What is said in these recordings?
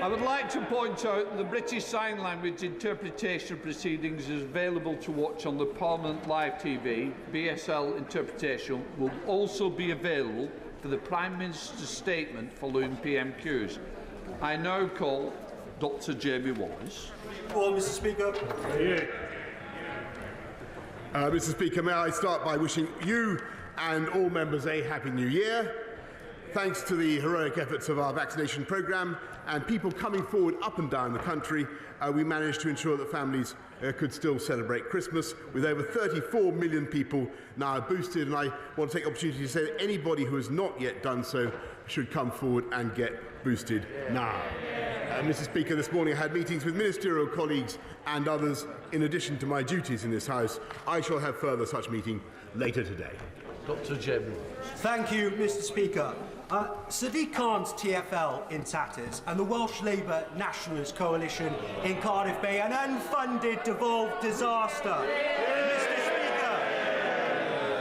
I would like to point out the British Sign Language interpretation proceedings is available to watch on the Parliament Live TV. BSL interpretation will also be available for the Prime Minister's statement following PMQs. I now call Dr. Jamie Wallace. Mr. Speaker. Mr. Speaker, may I start by wishing you and all members a Happy New Year. Thanks to the heroic efforts of our vaccination programme and people coming forward up and down the country, we managed to ensure that families could still celebrate Christmas with over 34 million people now boosted. And I want to take the opportunity to say that anybody who has not yet done so should come forward and get boosted now. Mr. Speaker, this morning I had meetings with ministerial colleagues and others in addition to my duties in this House. I shall have further such meeting later today. Dr. Jamie. Thank you, Mr. Speaker. Sadiq Khan's TfL in tatters and the Welsh Labour Nationalist Coalition in Cardiff Bay, an unfunded devolved disaster. Mr. Speaker,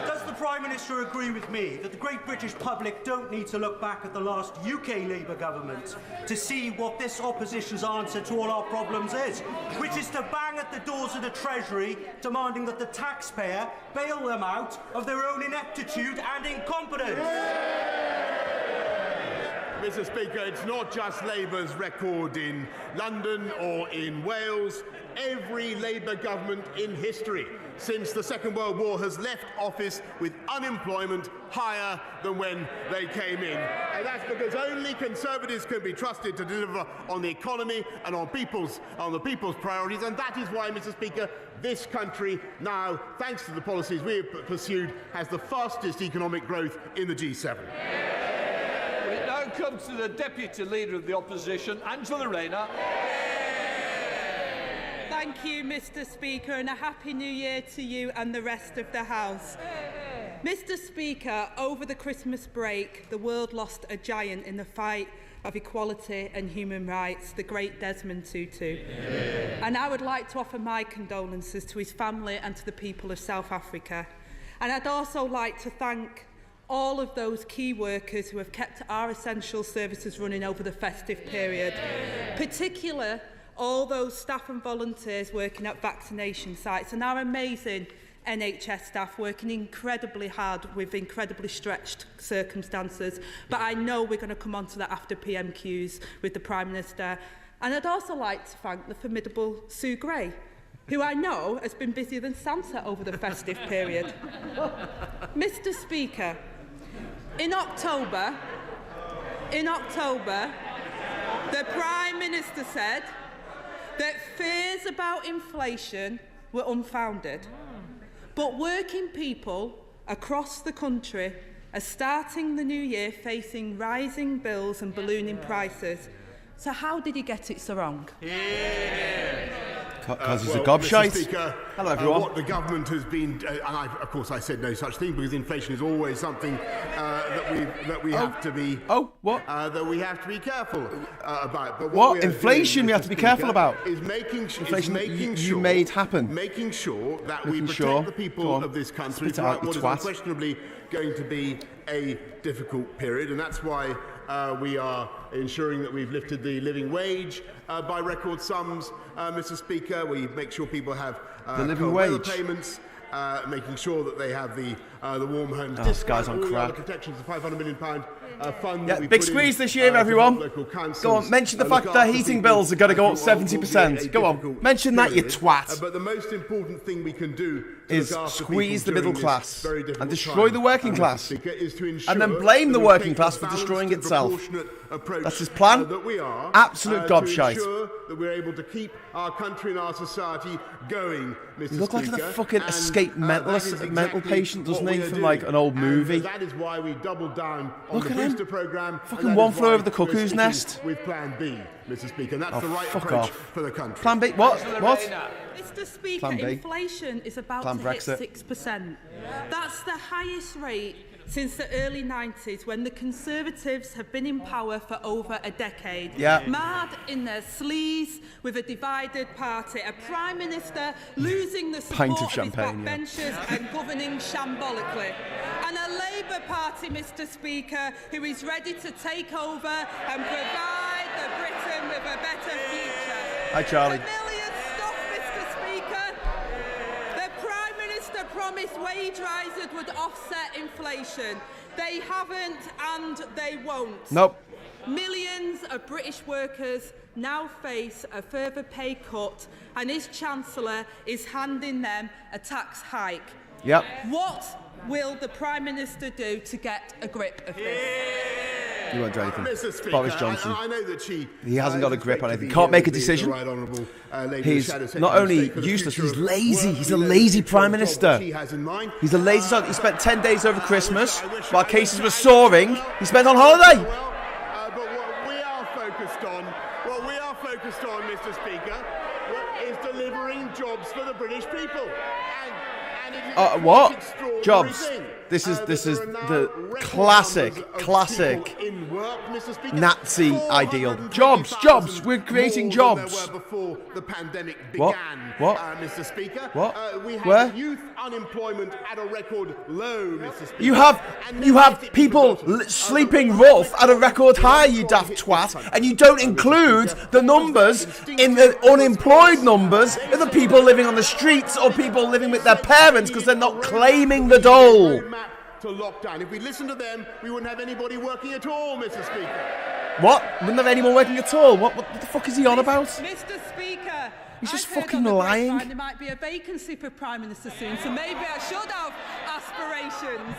does the Prime Minister agree with me that the great British public don't need to look back at the last UK Labour government to see what this opposition's answer to all our problems is, which is to bang at the doors of the Treasury demanding that the taxpayer bail them out of their own ineptitude and incompetence? Mr. Speaker, it's not just Labour's record in London or in Wales. Every Labour government in history since the Second World War has left office with unemployment higher than when they came in. And that's because only Conservatives can be trusted to deliver on the economy and on the people's priorities. And that is why, Mr. Speaker, this country now, thanks to the policies we have pursued, has the fastest economic growth in the G7. It now comes to the Deputy Leader of the Opposition, Angela Rayner. Thank you, Mr. Speaker, and a Happy New Year to you and the rest of the House. Mr. Speaker, over the Christmas break, the world lost a giant in the fight of equality and human rights, the great Desmond Tutu. And I would like to offer my condolences to his family and to the people of South Africa. And I'd also like to thank all of those key workers who have kept our essential services running over the festive period, particularly all those staff and volunteers working at vaccination sites and our amazing NHS staff working incredibly hard with incredibly stretched circumstances. But I know we're going to come on to that after PMQs with the Prime Minister. And I'd also like to thank the formidable Sue Gray, who I know has been busier than Santa over the festive period. Mr. Speaker, in October, the Prime Minister said that fears about inflation were unfounded. But working people across the country are starting the new year facing rising bills and ballooning prices. So how did he get it so wrong? Because he's a gobshite. Hello, everyone. What the government has been, and of course I said no such thing because inflation is always something that we have to be. That we have to be careful about. But what inflation we have to be careful about? Is making sure you made happen. Making sure that we protect the people of this country throughout what is unquestionably going to be a difficult period, and that's why we are ensuring that we've lifted the living wage by record sums, Mr. Speaker. We make sure people have the living wage payments, making sure that they have the warm homes discount, this guy's on all crack. The protections of £500 million fund. Yeah, big squeeze this year, everyone. Go on, mention the fact that heating bills are going to go up 70%. Go on, mention that, you twat. But the most important thing we can do is squeeze the middle class and destroy the working class, and then blame the working class for destroying itself. That's his plan. Absolute gobshite. That we're able to keep our country and our society going, Mr. You look like Speaker, a fucking escaped mental patient, doesn't he, from like an old movie? That is why we doubled down on Look the at him. booster programme. Fucking one flew over the cuckoo's nest. With Plan B, Mr. Speaker, and that's the right fuck approach off. for the country. Plan B? What? Mr. Speaker, Plan B. inflation is about Plan to Brexit. hit 6%. That's the highest rate since the early 90s, when the Conservatives have been in power for over a decade. Yeah. Mad in their sleeves with a divided party, a Prime Minister losing the support Pint of his champagne, backbenchers and governing shambolically. And a Labour Party, Mr. Speaker, who is ready to take over and provide the Britain with a Hi, Charlie. Familiar stuff, Mr. Speaker. The Prime Minister promised wage rises would offset inflation. They haven't and they won't. Nope. Millions of British workers now face a further pay cut, and his Chancellor is handing them a tax hike. Yep. What will the Prime Minister do to get a grip of this? You won't do anything. Mr. Speaker, Boris Johnson. I know that he hasn't got a grip on anything. Can't make a decision. He's not only useless, he's lazy. He's a lazy Prime Minister. He's a lazy son. He spent 10 days over Christmas while cases were soaring. He spent on holiday. But what we are focused on, Mr. Speaker, is delivering jobs for the British people. What? Jobs. This is the classic Nazi ideal. Jobs. We're creating jobs. Before the pandemic began, What? Mr. Speaker. What? We Where? have youth unemployment at a record low, Mr. Speaker. You have people sleeping rough at a record high, you daft twat, and you don't include the numbers in the unemployed numbers of the people living on the streets or people living with their parents because they're not claiming the dole. To lockdown. If we listened to them, we wouldn't have anybody working at all, Mr. Speaker. What? Wouldn't have anyone working at all? What the fuck is he on about? Mr. Speaker, He's just I've heard fucking on the lying. grapevine there might be a vacancy for Prime Minister soon, so maybe I should have aspirations.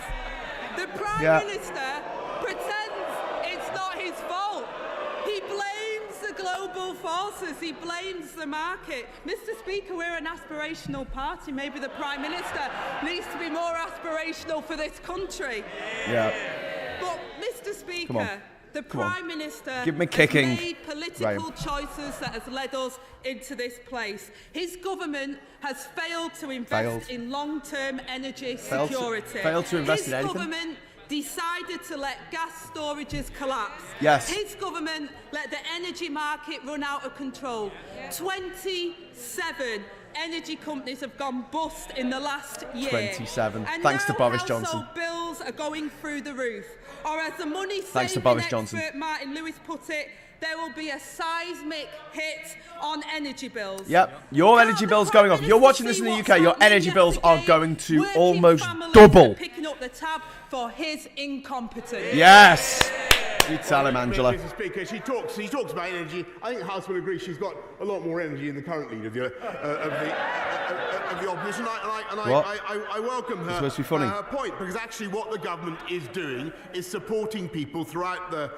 The Prime Minister pretends it's not his fault. He blames the global forces. He blames the market. Mr. Speaker, we're an aspirational party. Maybe the Prime Minister needs to be more aspirational for this country. Yeah. But, Mr. Speaker, the Prime Minister Give me kicking, has made political choices that has led us into this place. His government has failed to invest in long-term energy security. Failed to invest in anything. His government decided to let gas storages collapse. Yes. His government let the energy market run out of control. 27 energy companies have gone bust in the last year. 27. And Thanks to now Boris Johnson. household bills are going through the roof. Or as the money Thanks to saving Boris expert Johnson. Martin Lewis put it, there will be a seismic hit on energy bills. Yep, your energy bill's going up. If you're watching this in the UK, your energy bills are going to almost double. Picking up the tab for his incompetence. Yes. You tell him, Angela. Mr. Speaker, she talks about energy. I think the House will agree she's got a lot more energy than the current leader of the opposition. I welcome her, supposed to be funny. her point, because actually what the government is doing is supporting people throughout the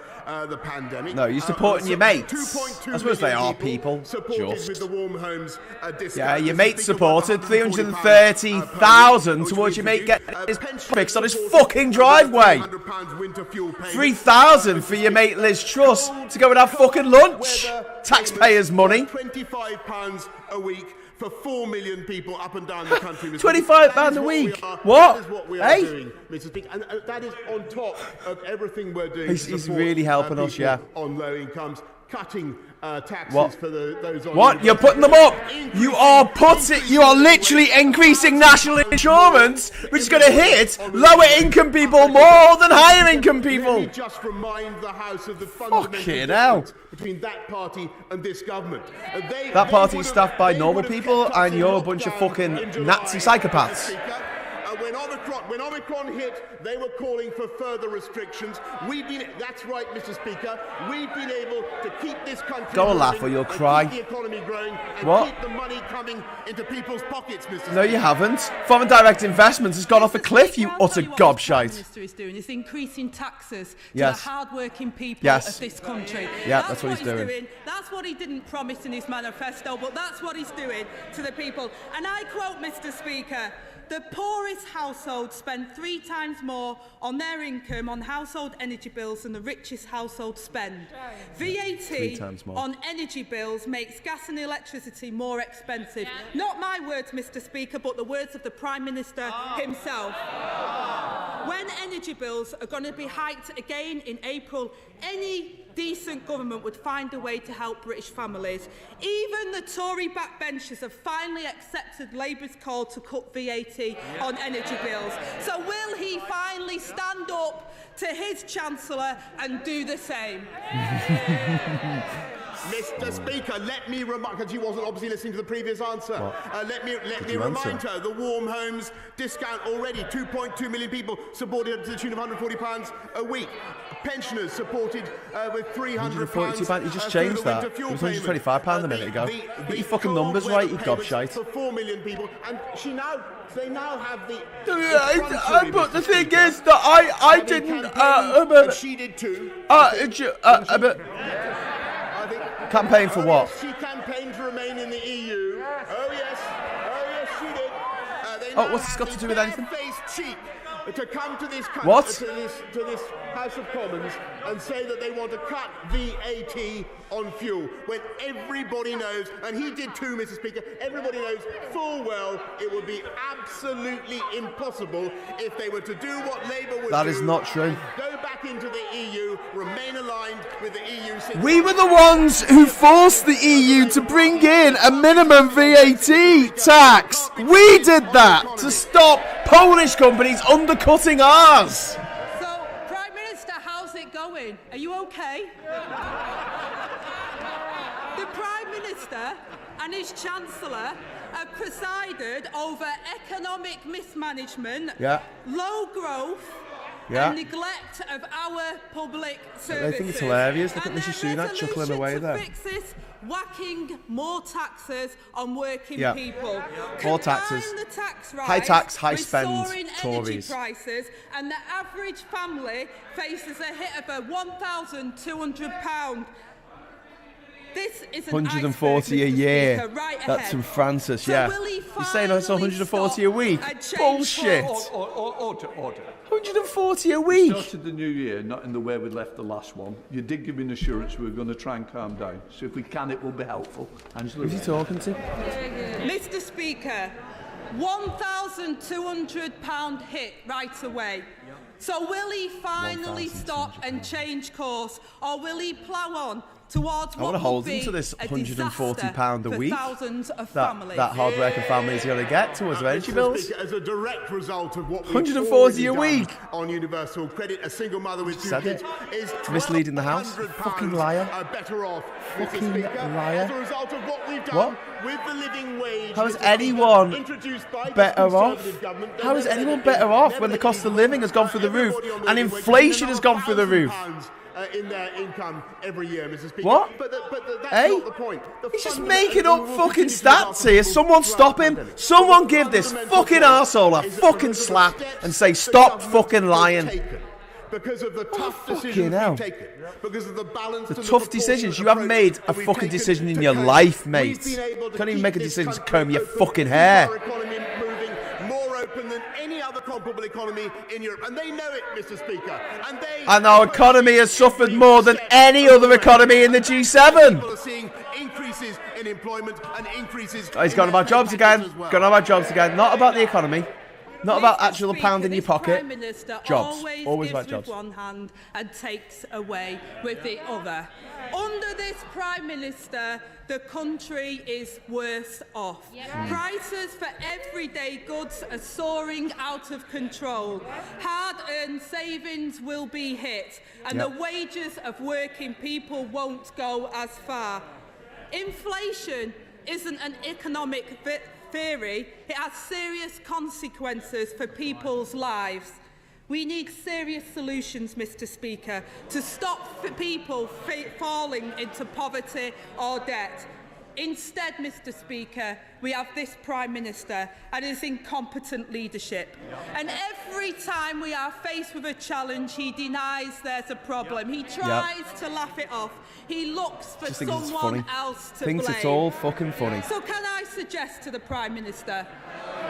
pandemic. No, you're supporting your mates. 2.2 I suppose they million are people. supported Just. with the Warm Homes discount. Yeah, your Mr. mate Speaker, supported 140 330,000 which towards your means mate getting his pension fixed on his support, fucking driveway. £300 winter fuel payment, 3,000 for your mate Liz Truss to go and have fucking lunch. Taxpayers' money. £25 a week for 4 million people up and down the country. £25 a week. What? That is what we are Hey? doing, Mr. Speaker. And that is on top of everything we're doing. He's to support, really helping us, people yeah. on low incomes, cutting taxes What? for those on What? You're putting them up. You are literally increasing national insurance, which is going to hit lower income people more than higher income people. Let me just remind the House of the fundamental Fucking hell. difference between that party and this government. That party is staffed by normal people, and you're a bunch of fucking Nazi psychopaths. When Omicron hit, they were calling for further restrictions. That's right, Mr. Speaker. We've been able to keep this country Don't moving, laugh or you'll and cry. keep the economy growing, and What? keep the money coming into people's pockets, Mr. No, Speaker. you haven't. Foreign direct investments has gone off a cliff, you utter Prime gobshite. Minister is doing is increasing taxes to Yes. the hard-working people Yes. of this country. Yeah, that's what he's doing. That's what he didn't promise in his manifesto, but that's what he's doing to the people. And I quote, Mr. Speaker, the poorest households spend 3 times more on their income on household energy bills than the richest households spend. 3 VAT times more. on energy bills makes gas and electricity more expensive. Not my words, Mr. Speaker, but the words of the Prime Minister himself. When energy bills are going to be hiked again in April, any decent government would find a way to help British families. Even the Tory backbenchers have finally accepted Labour's call to cut VAT on energy bills. So will he finally stand up to his Chancellor and do the same? Mr. Speaker, let me remind, because she wasn't obviously listening to the previous answer. Let me remind her, the Warm Homes discount already, 2.2 million people supported to the tune of £140 a week. Pensioners supported with £300. £142, you just changed that. It was £125 a minute ago. Get your fucking numbers right, you gobshite. For 4 million people, and they now have the... But the thing is that I didn't... she did too. Campaign for what? She campaigned to remain in the EU. Oh yes, she did. What's this got to do with anything? Cheap to come to this country, what? to this House of Commons and say that they want to cut VAT on fuel when everybody knows, and he did too, Mr. Speaker, everybody knows full well it would be absolutely impossible if they were to do what Labour would do. That is not true. Go back into the EU, remain aligned with the EU. We were the ones who forced the EU to bring in a minimum VAT tax. We did that to stop Polish companies undercutting ours. So, Prime Minister, how's it going? Are you okay? The Prime Minister and his Chancellor have presided over economic mismanagement, low growth, and neglect of our public services. They think it's hilarious. Look at Mrs. Sunak chuckling away there. Fix this, whacking more taxes on working people. More taxes. The tax rise high tax, high spend, soaring Tories. Energy prices, and the average family faces a hit of £1,200. This is an 140 a year. Speaker, right That's ahead. from Francis, So yeah. will he You're saying it's 140 a week? Bullshit. Order. 140 a week. Started the new year, not in the way we left the last one. You did give me an assurance we were going to try and calm down. So if we can, it will be helpful. Angela, Who's he talking to? Mr. Speaker, £1,200 hit right away. So will he finally stop and change course, or will he plough on towards what will be to this a £140 a week thousands of families? That hard-working families are going to get towards their energy bills. As a direct result of what we've 140 a week on universal credit, a single mother with two kids is misleading the House. Fucking liar. Better off. Fucking liar. As a result of what we've done with the living wage. How is anyone better off? How is anyone better off when the cost of living has gone through the roof and inflation has gone through the roof? In their income every year, Mrs. Speaker. What? But that's not the point. He's just making up fucking stats here. Someone stop him. Someone give this fucking arsehole a fucking slap and say stop fucking lying. Because of the tough decisions we've taken. Because of the balance. The tough decisions. You haven't made a fucking decision in your life, mate. Can't even make a decision to comb your fucking hair. Than any other comparable economy in Europe, and they know it, Mr. Speaker. And our economy has suffered more than any other economy in the G7. People are seeing increases in employment and increases. He's gone about jobs again. Gone about jobs again. Not about the economy. Not about actual pound in your pocket. Prime Minister Jobs. Always about gives jobs. with one hand and takes away with the other. Under this Prime Minister, the country is worse off. Prices for everyday goods are soaring out of control. Hard-earned savings will be hit, and the wages of working people won't go as far. Inflation isn't an economic theory. It has serious consequences for people's lives. We need serious solutions, Mr. Speaker, to stop people falling into poverty or debt. Instead, Mr. Speaker, we have this Prime Minister and his incompetent leadership. And every time we are faced with a challenge, he denies there's a problem. He tries to laugh it off. He looks for someone else to blame. Thinks it's all fucking funny. So can I suggest to the Prime Minister,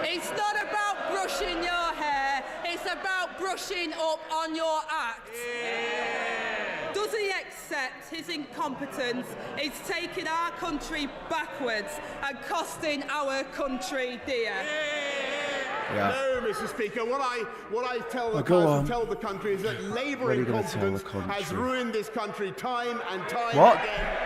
it's not about brushing your hair, it's about brushing up on your act. Does he accept his incompetence is taking our country backwards and costing our country dear? No, Mr. Speaker. What I tell the country is that Labour incompetence has ruined this country time and time again.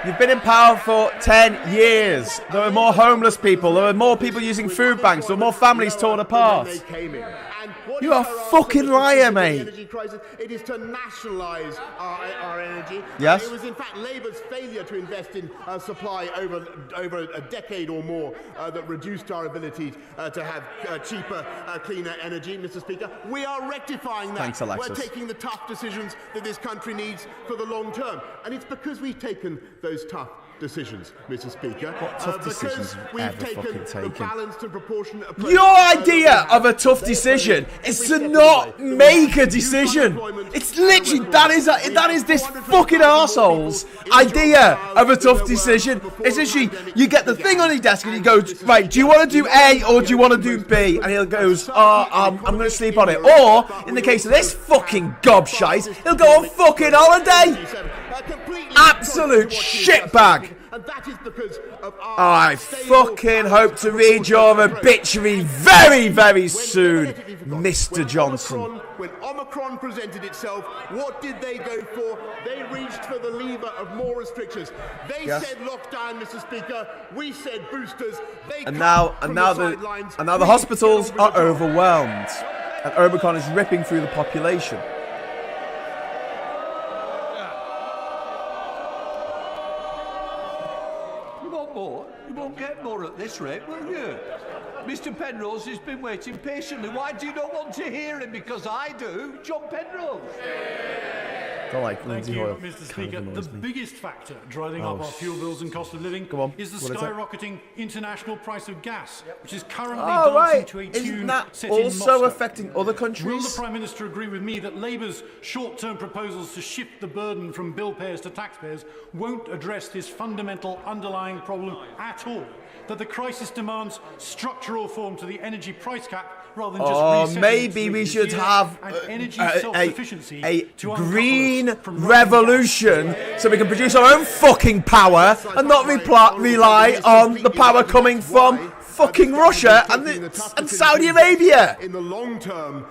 You've been in power for 10 years. There are more homeless people. There are more people using food banks. There are more families torn apart. They came in. And What You is are her answer fucking to liar, the mate. energy crisis? It is to nationalise our energy. Yes. It was in fact Labour's failure to invest in supply over a decade or more that reduced our ability to have cheaper, cleaner energy, Mr. Speaker. We are rectifying that. Thanks, Alexis. We're taking the tough decisions that this country needs for the long term. And it's because we've taken those tough decisions, Mr. Speaker. What tough decisions because have we've ever taken fucking the taken? balanced and proportionate approach. Your idea of a tough decision is to not make a decision. It's literally that is this fucking arsehole's idea of a tough decision. It's literally you get the thing on his desk and he goes, right, do you want to do A or do you want to do B? And he goes, I'm going to sleep on it. Or in the case of this fucking gobshite, he'll go on fucking holiday. Absolute shitbag. And that is because of our I fucking hope to read your obituary very, very soon, Mr. Johnson. When Omicron presented itself, what did they go for? They reached for the lever of more restrictions. They said lockdown, Mr. Speaker. We said boosters. And now the hospitals are overwhelmed, and Omicron is ripping through the population. You won't get more at this rate, will you? Mr. Penrose has been waiting patiently. Why do you not want to hear him? Because I do. John Penrose. Don't like Thank Lindsay you, Hoyle. Mr. Speaker. The biggest factor driving up our fuel bills and cost of living is the skyrocketing international price of gas, which is currently dancing to a tune set in Moscow. Also affecting other countries? Will the Prime Minister agree with me that Labour's short-term proposals to shift the burden from bill payers to taxpayers won't address this fundamental underlying problem at all? That the crisis demands structural reform to the energy price cap rather than just maybe we should have a green revolution so we can produce our own fucking power and not rely on the power coming from fucking Russia and Saudi Arabia. In the long term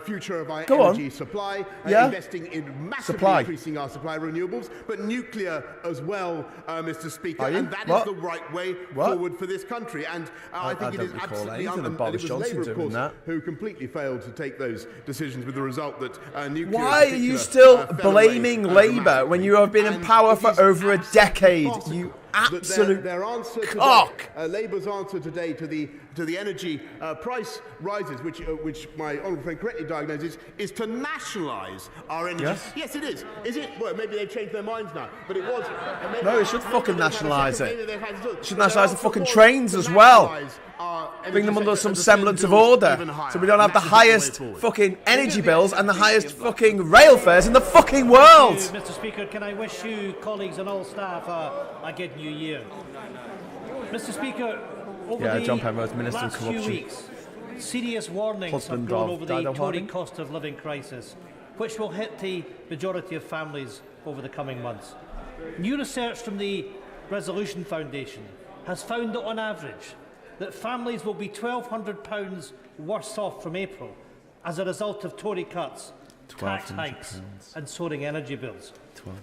future of our energy supply, investing in massively increasing our supply of renewables, but nuclear as well, Mr. Speaker, and that is the right way forward for this country. And I think it is absolutely Boris Johnson Labour, of course, that. who completely failed to take those decisions, with the result that nuclear. Why are you still blaming Labour when you have been in power for over a decade? You absolute cock. Labour's answer today to the energy price rises, which my honourable friend correctly diagnoses, is to nationalise our energy. Yes, it is. Is it? Well, maybe they've changed their minds now, but it was. No, it should fucking nationalise it. Should nationalise the fucking trains as well. Bring them under some semblance of order, so we don't have the highest fucking energy bills and the highest fucking rail fares in the fucking world. Mr. Speaker, can I wish you, colleagues and all staff, a good new year? Mr. Speaker, over John Penrose, Minister last of Corruption. few weeks, serious warnings Husband have grown of over the Dido Tory Harding. cost of living crisis, which will hit the majority of families over the coming months. New research from the Resolution Foundation has found that on average that families will be £1,200 worse off from April as a result of Tory cuts, tax hikes and soaring energy bills.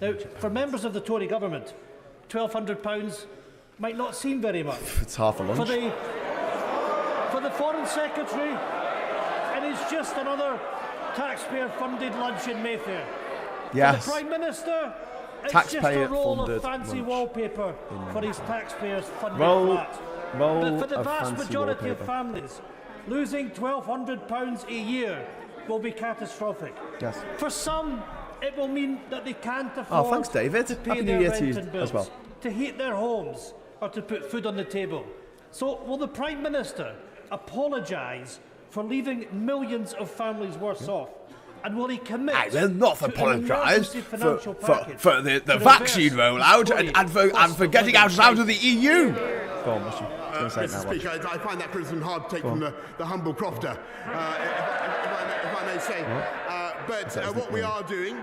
Now, for members of the Tory government, £1,200 might not seem very much. It's half a lunch. For the Foreign Secretary, it is just another taxpayer-funded lunch in Mayfair. Yes. For the Prime Minister, it's just a roll of fancy lunch wallpaper for his taxpayers-funded flat. But for the vast majority of families, losing £1,200 a year will be catastrophic. Yes. For some, it will mean that they can't afford thanks, David. to pay Happy New their Year rent to you and bills, as well. to heat their homes, or to put food on the table. So will the Prime Minister apologise for leaving millions of families worse off? And will he commit I will not to an apologise emergency for financial package the to vaccine reverse rollout and for getting out of the EU? Go on, Mr. Speaker, I find that criticism hard to take from the humble crofter, if I may say. But what we are doing,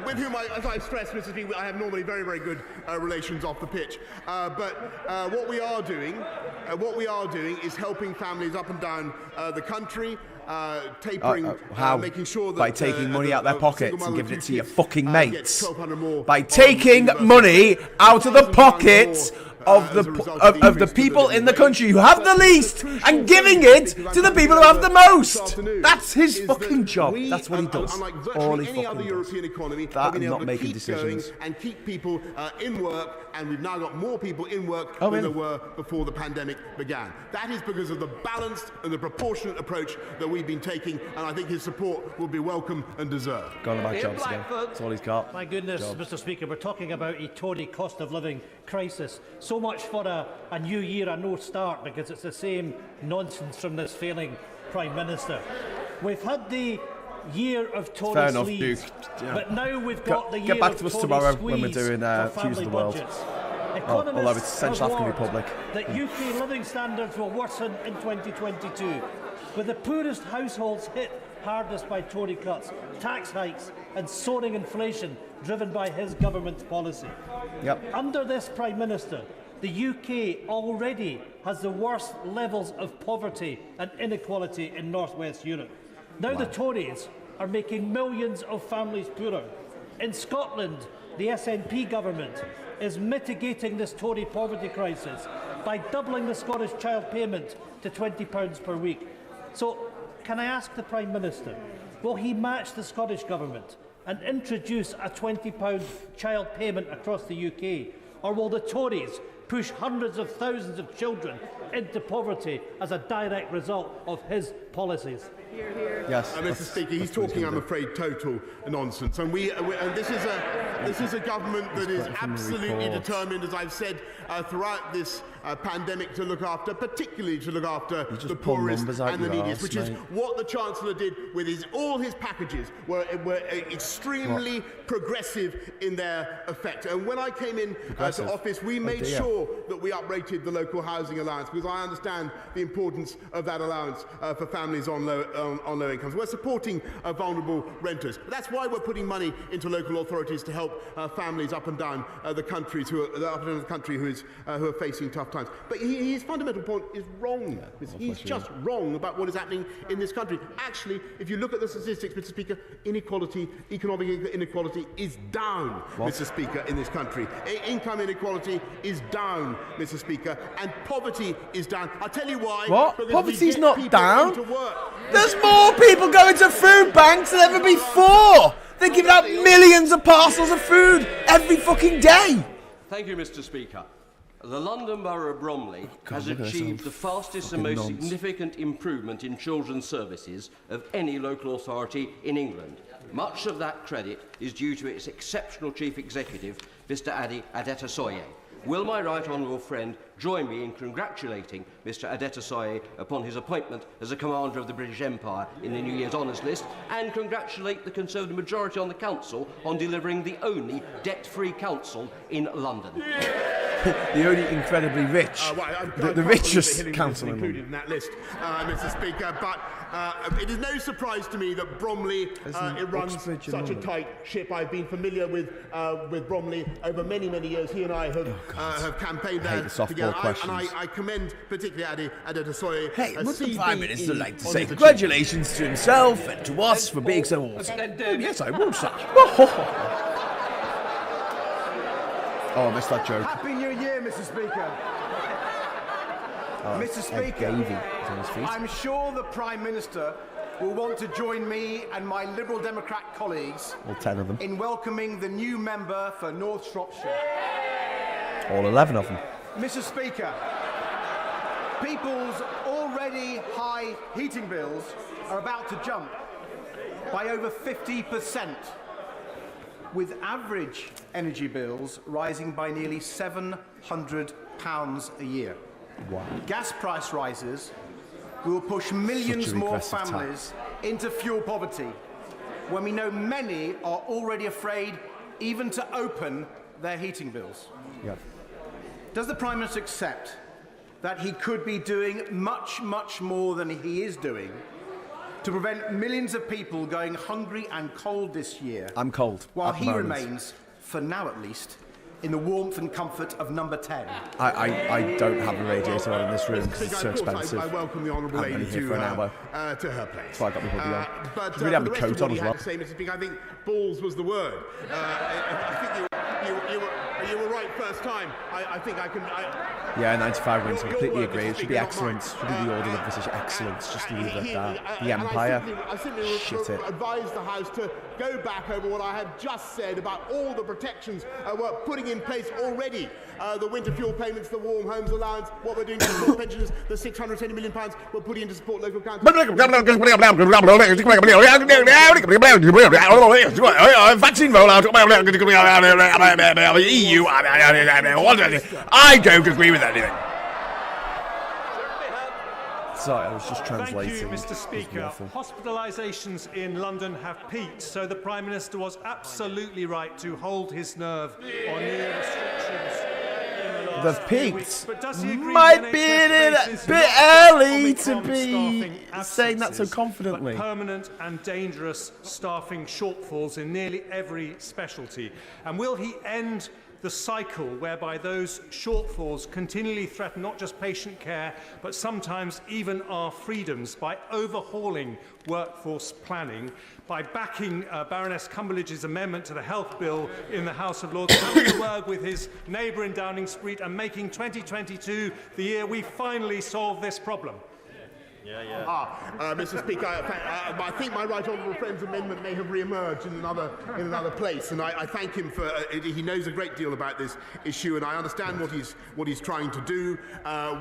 with whom, as I stress, Mr. Speaker, I have normally very, very good relations off the pitch. But what we are doing is helping families up and down the country. Tapering, making sure that by taking money out their pockets and giving it to your fucking mates. By taking money out of the pockets of the people in the country who have the least and giving it to the people who have the most. That's his fucking job. That's what he does. All he fucking does. That and not making decisions. And keep people in work, and we've now got more people in work than there were before the pandemic began. That is because of the balanced and the proportionate approach that we've been taking, and I think his support will be welcome and deserved. Gone about jobs again. That's all he's got. My goodness, Mr. Speaker, we're talking about a Tory cost of living crisis. So much for a new year, a no start, because it's the same nonsense from this failing Prime Minister. We've had the year of Tory sleaze, but now we've got the year of Tory squeeze. Get back to us tomorrow when we're doing Fuse of the World. Although it's Central African Republic. That UK living standards will worsen in 2022, with the poorest households hit hardest by Tory cuts, tax hikes and soaring inflation driven by his government's policy. Under this Prime Minister, the UK already has the worst levels of poverty and inequality in North West Europe. Now the Tories are making millions of families poorer. In Scotland, the SNP government is mitigating this Tory poverty crisis by doubling the Scottish child payment to £20 per week. So, can I ask the Prime Minister, will he match the Scottish Government and introduce a £20 child payment across the UK? Or will the Tories push hundreds of thousands of children into poverty as a direct result of his policies? Yes, Mr. Speaker, he's talking, I'm afraid, total nonsense. And this is a government that is absolutely determined, as I've said throughout this pandemic, to look after, particularly to look after the poorest and the neediest, which is what the Chancellor did with all his packages were extremely progressive in their effect. And when I came in to office, we made sure that we uprated the local housing allowance, because I understand the importance of that allowance for families on low incomes. We're supporting vulnerable renters. That's why we're putting money into local authorities to help families up and down the country who are facing tough times. But his fundamental point is wrong. He's just wrong about what is happening in this country. Actually, if you look at the statistics, Mr. Speaker, economic inequality is down, Mr. Speaker, in this country. Income inequality is down, Mr. Speaker, and poverty is down. I'll tell you why. What? Poverty's not down? There's more people going to food banks than ever before. They're giving out millions of parcels of food every fucking day. Thank you, Mr. Speaker. The London Borough of Bromley has achieved the fastest and most significant improvement in children's services of any local authority in England. Much of that credit is due to its exceptional Chief Executive, Mr. Adi Adetosoye. Will my right honourable friend join me in congratulating Mr. Adetosoye upon his appointment as a Commander of the British Empire in the New Year's Honours List, and congratulate the Conservative majority on the Council on delivering the only debt-free council in London? The only incredibly rich, the richest council included in that list, Mr. Speaker, but it is no surprise to me that Bromley runs such a tight ship. I've been familiar with Bromley over many, many years. He and I have campaigned there together, and I commend particularly Adetosoye. Hey, would the Prime Minister like to say congratulations to himself and to us for being so awesome? Yes, I would, sir. Oh, I missed that joke. Happy New Year, Mr. Speaker. Mr. Speaker, I'm sure the Prime Minister will want to join me and my Liberal Democrat colleagues all 10 of them in welcoming the new member for North Shropshire. All 11 of them. Mr. Speaker, people's already high heating bills are about to jump by over 50%. With average energy bills rising by nearly £700 a year. Wow. Gas price rises will push millions more families into fuel poverty, when we know many are already afraid even to open their heating bills. Yep. Does the Prime Minister accept that he could be doing much, much more than he is doing to prevent millions of people going hungry and cold this year? I'm cold. While he remains, for now at least, in the warmth and comfort of number 10. I don't have a radiator on in this room because it's so expensive. I welcome the Honourable Lady to her place. So I got my hoodie on. But really have my coat on as well. I think balls was the word. I think You were right first time. I think I can... Yeah, 95 wins. Completely agree. It should be excellent. Should be the order of position. Excellence. Just leave it at that. The Empire. I simply Shit it. advise the House to go back over what I had just said about all the protections we're putting in place already. The winter fuel payments, the warm homes allowance, what we're doing to support pensioners, the £620 million we're putting in to support local councils. Vaccine rollout. EU. I don't agree with anything. Sorry, I was just translating. Thank you, Mr. Speaker. Hospitalisations in London have peaked, so the Prime Minister was absolutely right to hold his nerve on new restrictions. They've peaked. Might be a bit early to be saying that so confidently. Permanent and dangerous staffing shortfalls in nearly every specialty. And will he end the cycle whereby those shortfalls continually threaten not just patient care, but sometimes even our freedoms by overhauling workforce planning, by backing Baroness Cumberledge's amendment to the health bill in the House of Lords, coming to work with his neighbour in Downing Street and making 2022 the year we finally solve this problem? Mr. Speaker, I think my right honourable friend's amendment may have re-emerged in another place, and I thank him for. He knows a great deal about this issue, and I understand what he's trying to do.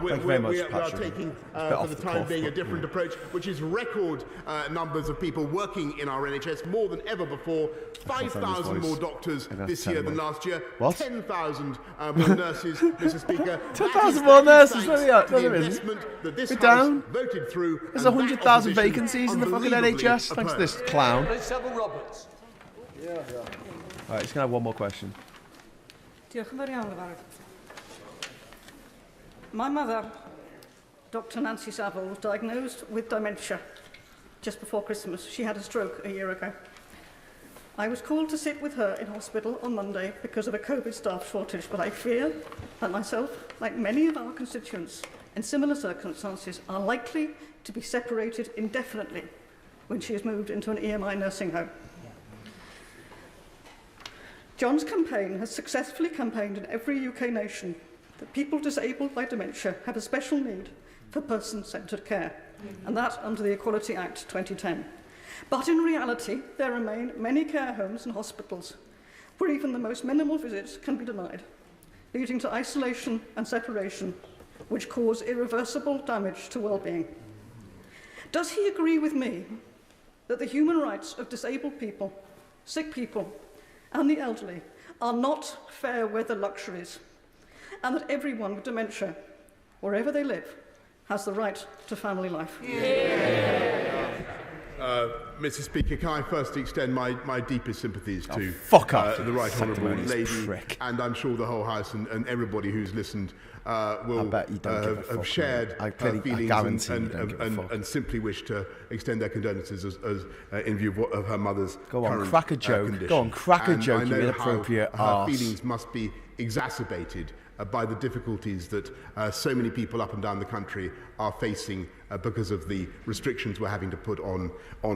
We are taking, for the time being, a different approach, which is record numbers of people working in our NHS, more than ever before. 5,000 more doctors this year than last year. What? 10,000 more nurses, Mr. Speaker. 10,000 more nurses. The investment that this House voted through. There's 100,000 vacancies in the fucking NHS, thanks to this clown. Roberts. Alright, just gonna have one more question. My mother, Dr. Nancy Saville, was diagnosed with dementia just before Christmas. She had a stroke a year ago. I was called to sit with her in hospital on Monday because of a COVID staff shortage, but I fear that myself, like many of our constituents, in similar circumstances, are likely to be separated indefinitely when she is moved into an EMI nursing home. John's campaign has successfully campaigned in every UK nation that people disabled by dementia have a special need for person-centred care, and that under the Equality Act 2010. But in reality, there remain many care homes and hospitals where even the most minimal visits can be denied, leading to isolation and separation, which cause irreversible damage to well-being. Does he agree with me that the human rights of disabled people, sick people, and the elderly are not fair weather luxuries, and that everyone with dementia, wherever they live, has the right to family life? Mr. Speaker, can I first extend my deepest sympathies to the Right Honourable Lady, and I'm sure the whole House and everybody who's listened will have shared her feelings and simply wish to extend their condolences as in view of her mother's current crack a joke. condition. Go on, crack a joke, you I know inappropriate how her arse. feelings must be exacerbated by the difficulties that so many people up and down the country are facing because of the restrictions we're having to put on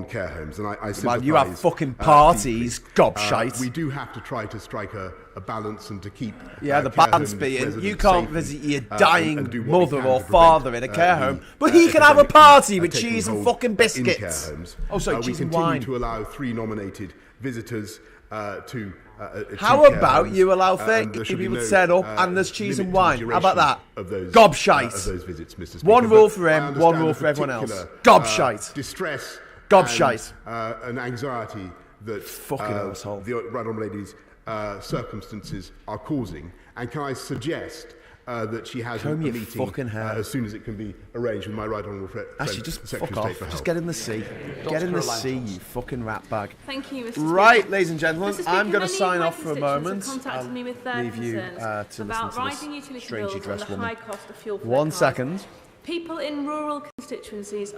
care homes. And I sympathise. You have fucking parties, gobshite. We do have to try to strike a balance and to keep the care balance home being residents you can't safe visit your and dying do what we mother can or to father prevent, in a care home, the but he can have a epidemic party with taking cheese and hold fucking in care biscuits. homes. Oh, sorry, we cheese and continue wine. to allow 3 nominated visitors to How care about homes, you allow and there 30 should be people no, to set up and there's cheese and limit to wine? How about that? of those, Gobshite. of those visits, Mr. Speaker. One rule But for I him, one understand rule the for everyone else. particular, Gobshite. Distress. Gobshite. And anxiety that the Right Honourable Lady's circumstances are causing. And can I suggest that she has a meeting as soon as it can be arranged with my Right Honourable friend, Actually, just Secretary fuck of State off. for Just Health. get in the sea. Get in the sea, you fucking rat bag. Thank you, Mr. Right, Speaker. ladies and gentlemen, Mr. Speaker, I'm going to many sign of my off for a moment. constituents have contacted me with their leave you concerns to about listen to rising this utility strangely bills and dressed the woman. high cost of fuel for 1 their cars. second. People in rural constituencies,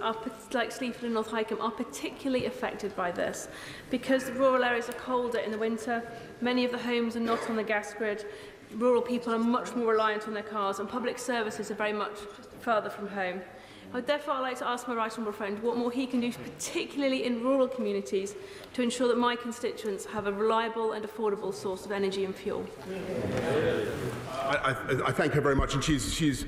like Sleaford and North Hykeham, are particularly affected by this because the rural areas are colder in the winter. Many of the homes are not on the gas grid. Rural people are much more reliant on their cars, and public services are very much further from home. I would therefore like to ask my right honourable friend what more he can do, particularly in rural communities, to ensure that my constituents have a reliable and affordable source of energy and fuel. I thank her very much, and she's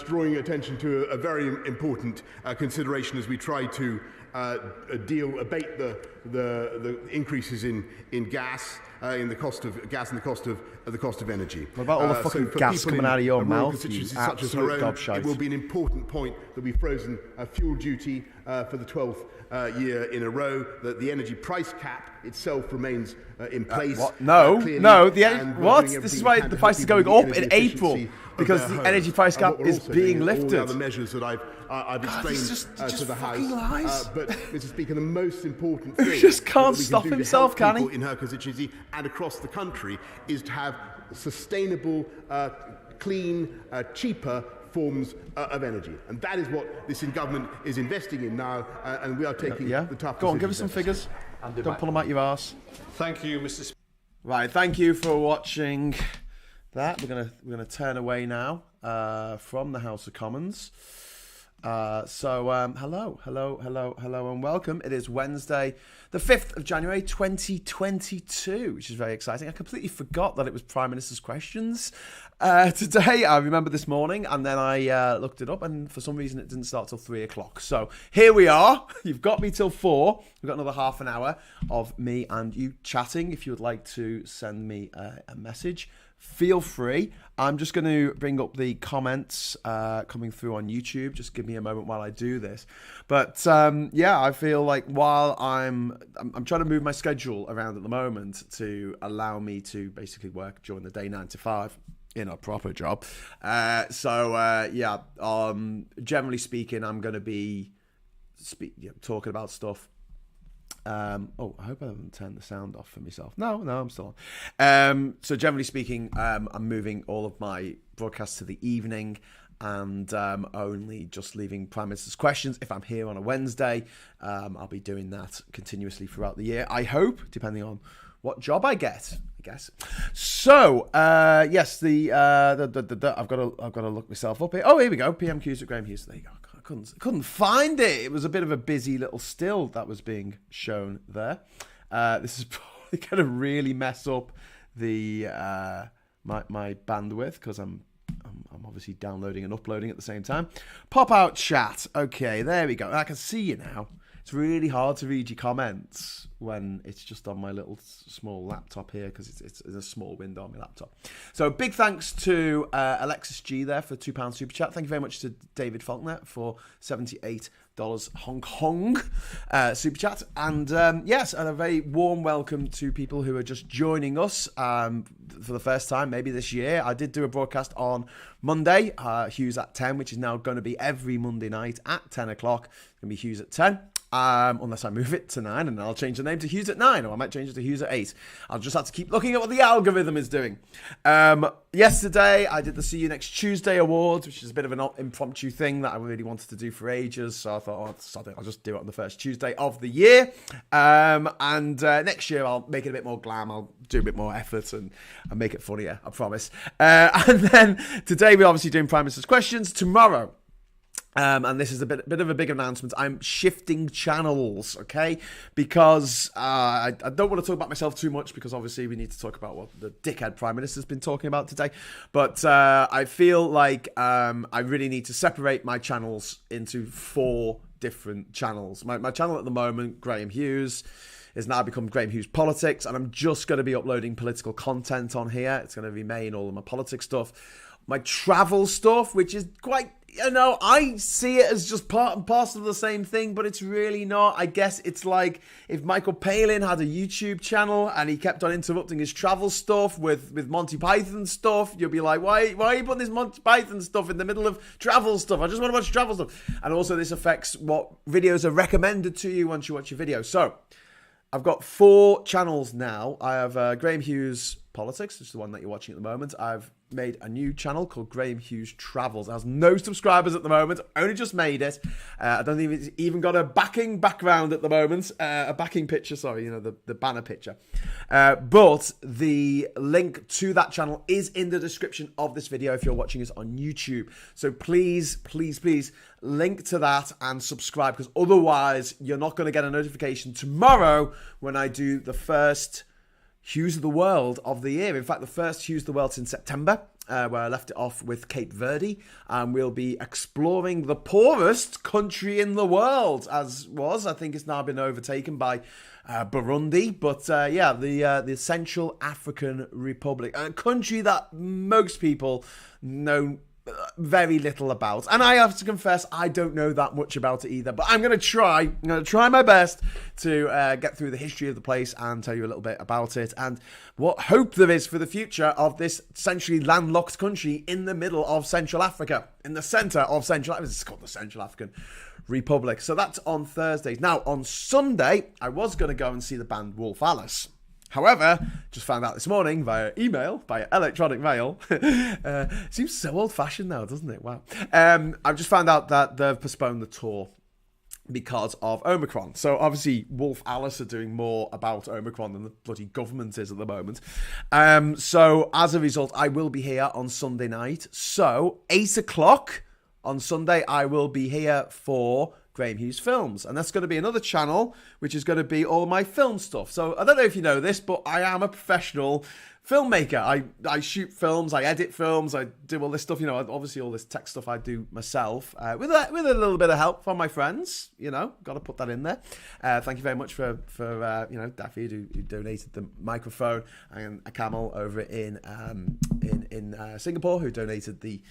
drawing attention to a very important consideration as we try to abate the increases in gas, in the cost of gas and the cost of energy. What about all the fucking gas coming out of your mouth, you such as her own, it will be an important point that we've frozen fuel duty for the 12th year in a row, that the energy price cap itself remains in place. What? No. This is why the price is going up in April, because the energy price cap is being lifted. All the other measures that I've explained to the House. But, Mr. Speaker, the most important thing he just can't stop himself, can he? In her constituency and across the country is to have sustainable, clean, cheaper forms of energy. And that is what this government is investing in now, and we are taking the tough Go on, give us some figures. Don't pull them out your arse. Thank you, Mr. Speaker. Right, thank you for watching that. We're gonna turn away now from the House of Commons. Hello, and welcome. It is Wednesday, the 5th of January, 2022, which is very exciting. I completely forgot that it was Prime Minister's Questions today. I remember this morning, and then I looked it up, and for some reason it didn't start till 3 o'clock. So here we are. You've got me till 4. We've got another half an hour of me and you chatting. If you would like to send me a message, feel free. I'm just going to bring up the comments coming through on YouTube. Just give me a moment while I do this. But I feel like while I'm trying to move my schedule around at the moment to allow me to basically work during the day 9 to 5 in a proper job. Generally speaking, I'm going to be talking about stuff. I hope I haven't turned the sound off for myself. No, I'm still on. So generally speaking, I'm moving all of my broadcasts to the evening, and only just leaving Prime Minister's Questions. If I'm here on a Wednesday, I'll be doing that continuously throughout the year, I hope, depending on what job I get, I guess. So, yes, I've got to look myself up here. Oh, here we go. PMQs at Graham Hughes. There you go. I couldn't find it. It was a bit of a busy little still that was being shown there. This is probably going to really mess up the my bandwidth, because I'm obviously downloading and uploading at the same time. Pop out chat. Okay, there we go. I can see you now. It's really hard to read your comments when it's just on my little small laptop here, because it's a small window on my laptop. So big thanks to Alexis G there for £2 super chat. Thank you very much to David Faulkner for $78 Hong Kong super chat. And yes, and a very warm welcome to people who are just joining us for the first time maybe this year. I did do a broadcast on Monday, Hughes at 10, which is now going to be every Monday night at 10 o'clock. It's going to be Hughes at 10. Unless I move it to 9, and then I'll change the name to Hughes at 9, or I might change it to Hughes at 8. I'll just have to keep looking at what the algorithm is doing. Yesterday, I did the See You Next Tuesday Awards, which is a bit of an impromptu thing that I really wanted to do for ages. So I thought, I'll just do it on the first Tuesday of the year. And next year, I'll make it a bit more glam. I'll do a bit more effort and make it funnier, I promise. And then today, we're obviously doing Prime Minister's Questions. Tomorrow, and this is a bit of a big announcement. I'm shifting channels, okay? Because I don't want to talk about myself too much, because obviously we need to talk about what the dickhead Prime Minister's been talking about today. But I feel like I really need to separate my channels into 4 different channels. My channel at the moment, Graham Hughes, is now become Graham Hughes Politics, and I'm just going to be uploading political content on here. It's going to remain all of my politics stuff. My travel stuff, which is quite, I see it as just part and parcel of the same thing, but it's really not. I guess it's like if Michael Palin had a YouTube channel and he kept on interrupting his travel stuff with Monty Python stuff, you'll be like, why are you putting this Monty Python stuff in the middle of travel stuff? I just want to watch travel stuff. And also this affects what videos are recommended to you once you watch your video. So I've got 4 channels now. I have Graham Hughes Politics, which is the one that you're watching at the moment. I have made a new channel called Graham Hughes Travels. It has no subscribers at the moment. Only just made it. I don't think it's even got a backing background at the moment. A backing picture, sorry, the banner picture. But the link to that channel is in the description of this video if you're watching us on YouTube. So please, please, please link to that and subscribe, because otherwise you're not going to get a notification tomorrow when I do the first Hughes of the World of the year. In fact, the first Hughes of the World in September, where I left it off with Cape Verde, and we'll be exploring the poorest country in the world, as was. I think it's now been overtaken by Burundi, but the Central African Republic, a country that most people know very little about, and I have to confess I don't know that much about it either, but I'm going to try my best to get through the history of the place and tell you a little bit about it and what hope there is for the future of this essentially landlocked country in the middle of Central Africa, in the centre of Central Africa. It's called the Central African Republic. So that's on Thursdays. Now on Sunday I was going to go and see the band Wolf Alice. However, just found out this morning via electronic mail. Seems so old-fashioned now, doesn't it? Wow. I've just found out that they've postponed the tour because of Omicron. So obviously Wolf Alice are doing more about Omicron than the bloody government is at the moment. So as a result, I will be here on Sunday night. So 8 o'clock on Sunday, I will be here for Graham Hughes Films, and that's going to be another channel which is going to be all my film stuff. So I don't know if you know this, but I am a professional filmmaker. I shoot films, I edit films, I do all this stuff, obviously all this tech stuff I do myself, with a little bit of help from my friends, got to put that in there. Thank you very much for Daffy, who donated the microphone, and a Camel over in Singapore, who donated the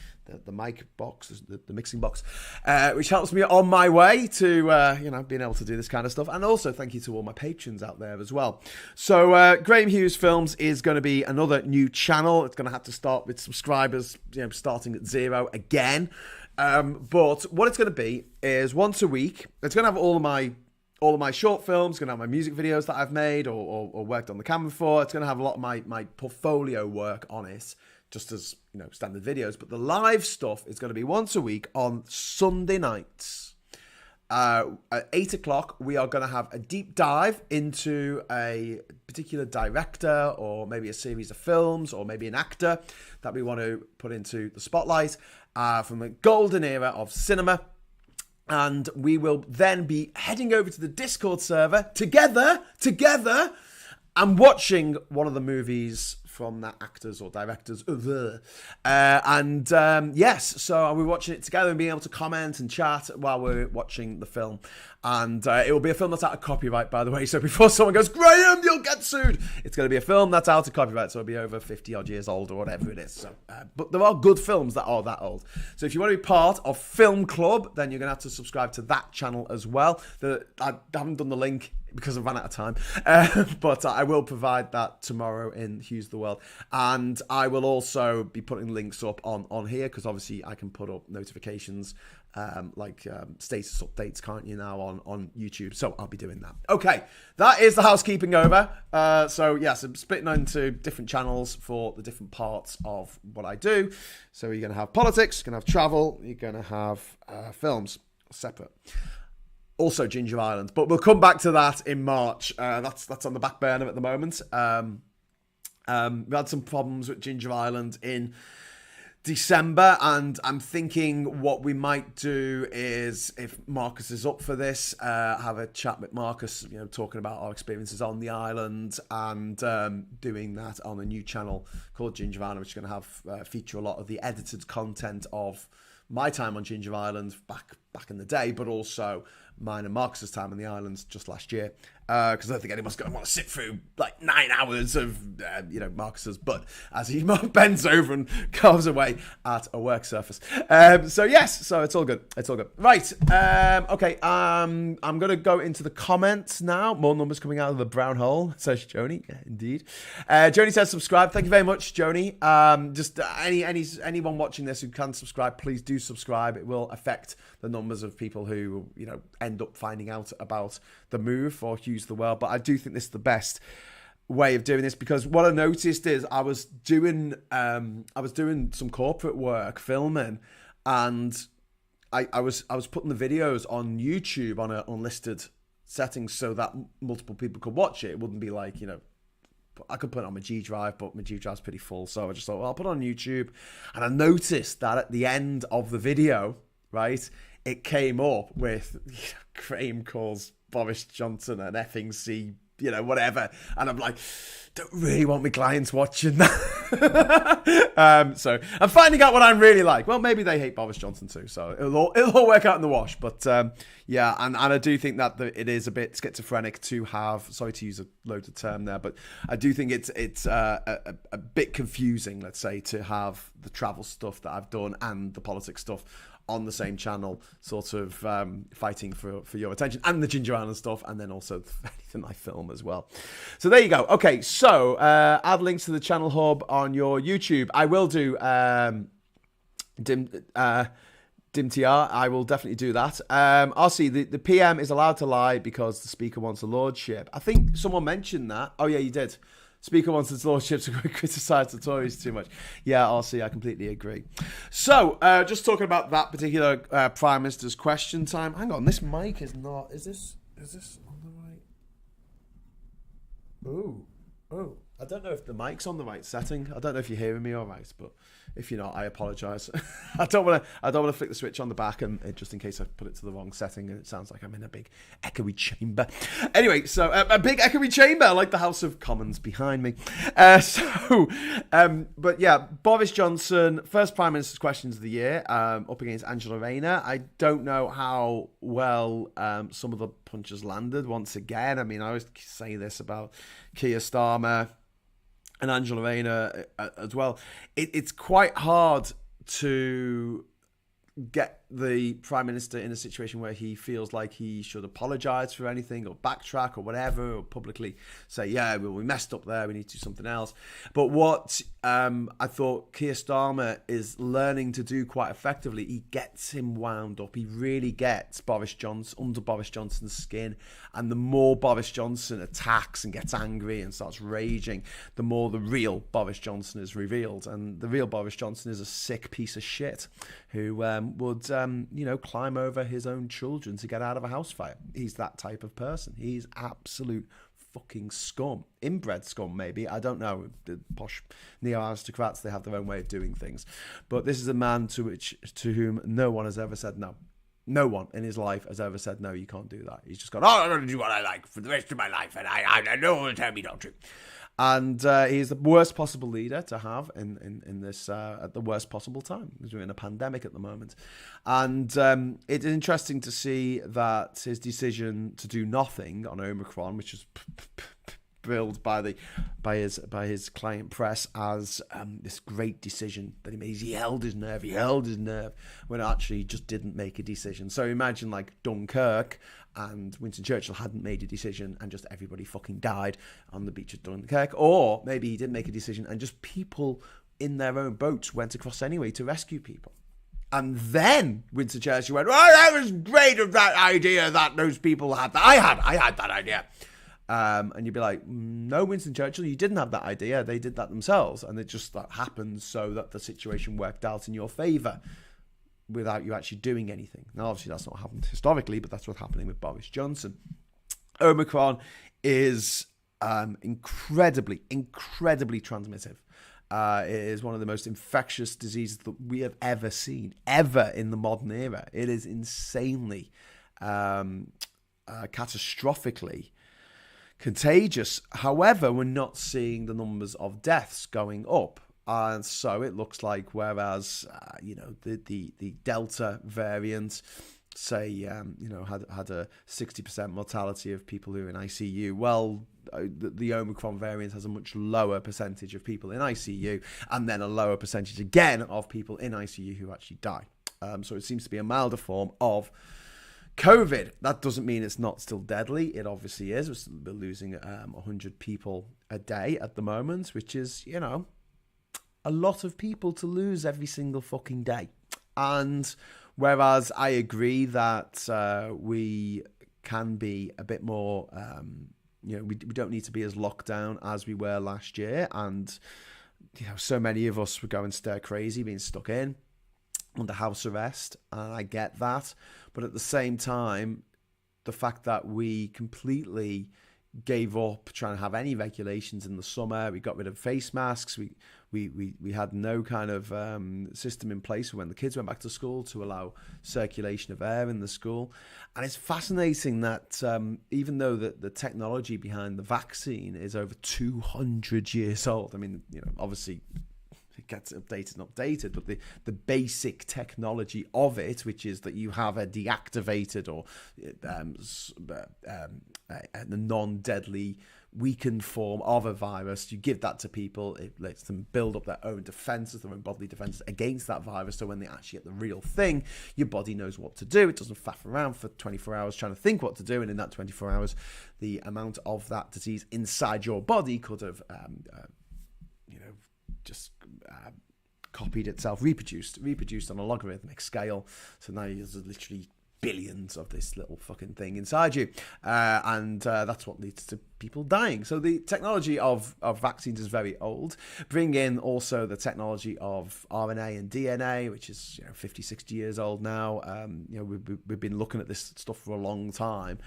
mic box, the mixing box, which helps me on my way to being able to do this kind of stuff. And also thank you to all my patrons out there as well. So Graham Hughes Films is going to be another new channel. It's going to have to start with subscribers, starting at 0 again. But what it's going to be is once a week. It's going to have all of my short films. It's going to have my music videos that I've made or worked on the camera for. It's going to have a lot of my portfolio work on it, just as standard videos. But the live stuff is going to be once a week on Sunday nights. At 8 o'clock, we are going to have a deep dive into a particular director, or maybe a series of films, or maybe an actor that we want to put into the spotlight from the golden era of cinema. And we will then be heading over to the Discord server together, and watching one of the movies from that actors or directors. Yes, so we're watching it together and being able to comment and chat while we're watching the film. And it will be a film that's out of copyright, by the way. So before someone goes, Graham, you'll get sued, it's going to be a film that's out of copyright. So it'll be over 50 odd years old or whatever it is. So, but there are good films that are that old. So if you want to be part of Film Club, then you're going to have to subscribe to that channel as well. I haven't done the link because I've run out of time, but I will provide that tomorrow in Hughes the World, and I will also be putting links up on here, because obviously I can put up notifications status updates, can't you, now on YouTube? So I'll be doing that. Okay, that is the housekeeping over. So yes, I'm splitting into different channels for the different parts of what I do. So you're going to have politics, you're going to have travel, you're going to have films separate. Also Ginger Island, but we'll come back to that in March. That's on the back burner at the moment. We had some problems with Ginger Island in December, and I'm thinking what we might do is, if Marcus is up for this, have a chat with Marcus, talking about our experiences on the island, and doing that on a new channel called Ginger Island, which is going to have feature a lot of the edited content of my time on Ginger Island back in the day, but also mine and Marcus's time on the islands just last year, because I don't think anyone's going to want to sit through like 9 hours of Marcus's butt as he bends over and carves away at a work surface. So it's all good. Right. Okay. I'm going to go into the comments now. More numbers coming out of the brown hole, says Joni. Yeah, indeed. Joni says subscribe. Thank you very much, Joni. Just anyone watching this who can subscribe, please do subscribe. It will affect the numbers of people who end up finding out about the move for Hughes the World. But I do think this is the best way of doing this, because what I noticed is I was doing some corporate work, filming, and I was putting the videos on YouTube on an unlisted setting so that multiple people could watch it. It wouldn't be like, I could put it on my G drive, but my G drive's pretty full. So I just thought, well, I'll put it on YouTube. And I noticed that at the end of the video, right, it came up with Graham calls Boris Johnson an effing C, whatever. And I'm like, don't really want my clients watching that. So I'm finding out what I'm really like. Well, maybe they hate Boris Johnson too. So it'll all work out in the wash. But yeah, and I do think that it is a bit schizophrenic to have, sorry to use a loaded term there, but I do think it's a bit confusing, let's say, to have the travel stuff that I've done and the politics stuff on the same channel, sort of fighting for your attention, and the Ginger Island stuff, and then also anything I film as well. So there you go. Okay, so add links to the channel hub on your YouTube. I will do DimTR. I will definitely do that. RC, the PM is allowed to lie because the Speaker wants a lordship. I think someone mentioned that. Oh yeah, you did. Speaker wants his lordship to criticise the Tories too much. Yeah, RC, I completely agree. So, just talking about that particular Prime Minister's question time. Hang on, this mic is not... Is this on the right... Oh. I don't know if the mic's on the right setting. I don't know if you're hearing me all right, but if you're not, I apologise. I don't want to flick the switch on the back, and just in case I put it to the wrong setting and it sounds like I'm in a big echoey chamber. Anyway, so a big echoey chamber like the House of Commons behind me. But yeah, Boris Johnson, first Prime Minister's questions of the year, up against Angela Rayner. I don't know how well some of the punches landed once again. I mean, I always say this about Keir Starmer and Angela Rayner as well. It's quite hard to get the Prime Minister in a situation where he feels like he should apologise for anything or backtrack or whatever, or publicly say, yeah, well, we messed up there, we need to do something else. But what I thought Keir Starmer is learning to do quite effectively, he gets him wound up. He really gets Boris Johnson under Boris Johnson's skin. And the more Boris Johnson attacks and gets angry and starts raging, the more the real Boris Johnson is revealed. And the real Boris Johnson is a sick piece of shit who would climb over his own children to get out of a house fire. He's that type of person. He's absolute fucking scum. Inbred scum, maybe. I don't know. The posh neo-aristocrats, they have their own way of doing things. But this is a man to whom no one has ever said no. No one in his life has ever said, no, you can't do that. He's just gone, I'm going to do what I like for the rest of my life, and I no one will tell me not to. And he's the worst possible leader to have in this at the worst possible time, because we're in a pandemic at the moment. And it's interesting to see that his decision to do nothing on Omicron, which was billed by his client press as this great decision that he made. He held his nerve, when actually he just didn't make a decision. So imagine like Dunkirk and Winston Churchill hadn't made a decision and just everybody fucking died on the beach of Dunkirk. Or maybe he didn't make a decision and just people in their own boats went across anyway to rescue people. And then Winston Churchill went, well, that was great of that idea that those people had. I had that idea. And you'd be like, no, Winston Churchill, you didn't have that idea. They did that themselves. And it just that happened so that the situation worked out in your favour without you actually doing anything. Now, obviously, that's not happened historically, but that's what's happening with Boris Johnson. Omicron is incredibly transmissive. It is one of the most infectious diseases that we have ever seen, ever in the modern era. It is insanely, catastrophically contagious. However, we're not seeing the numbers of deaths going up. And so it looks like, whereas, the Delta variant, say, had a 60% mortality of people who are in ICU, well, the Omicron variant has a much lower percentage of people in ICU, and then a lower percentage again of people in ICU who actually die. So it seems to be a milder form of COVID. That doesn't mean it's not still deadly. It obviously is. We're losing 100 people a day at the moment, which is, a lot of people to lose every single fucking day. And whereas I agree that we can be a bit more we don't need to be as locked down as we were last year. And, so many of us were going stir crazy, being stuck in under house arrest. And I get that. But at the same time, the fact that we completely gave up trying to have any regulations in the summer, we got rid of face masks, we had no kind of system in place for when the kids went back to school to allow circulation of air in the school. And it's fascinating that even though the technology behind the vaccine is over 200 years old, I mean, obviously it gets updated, but the basic technology of it, which is that you have a deactivated or a non-deadly weakened form of a virus, you give that to people, it lets them build up their own defenses, their own bodily defenses against that virus, so when they actually get the real thing, your body knows what to do. It doesn't faff around for 24 hours trying to think what to do, and in that 24 hours, the amount of that disease inside your body could have just copied itself, reproduced on a logarithmic scale. So now there's literally billions of this little fucking thing inside you, and that's what leads to people dying. So the technology of vaccines is very old. Bring in also the technology of RNA and DNA, which is 50, 60 years old now. We've been looking at this stuff for a long time.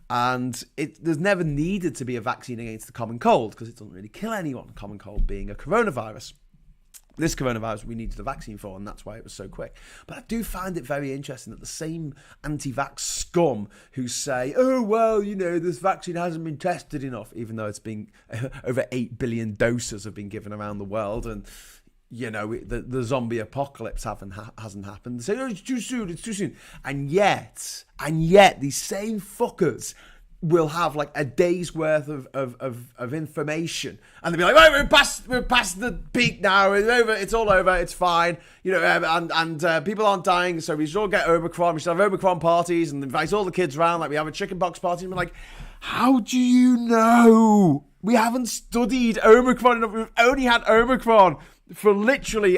And there's never needed to be a vaccine against the common cold because it doesn't really kill anyone, common cold being a coronavirus. This coronavirus we needed a vaccine for, and that's why it was so quick. But I do find it very interesting that the same anti-vax scum who say, oh, well, this vaccine hasn't been tested enough, even though it's been over 8 billion doses have been given around the world, and the zombie apocalypse hasn't happened. They say, oh, it's too soon. And yet, these same fuckers will have like a day's worth of information, and they'll be like, "Right, we're past the peak now. It's over. It's all over. It's fine." And people aren't dying, so we should all get Omicron. We should have Omicron parties and invite all the kids around like we have a chickenpox party. And we're like, how do you know? We haven't studied Omicron enough. We've only had Omicron for literally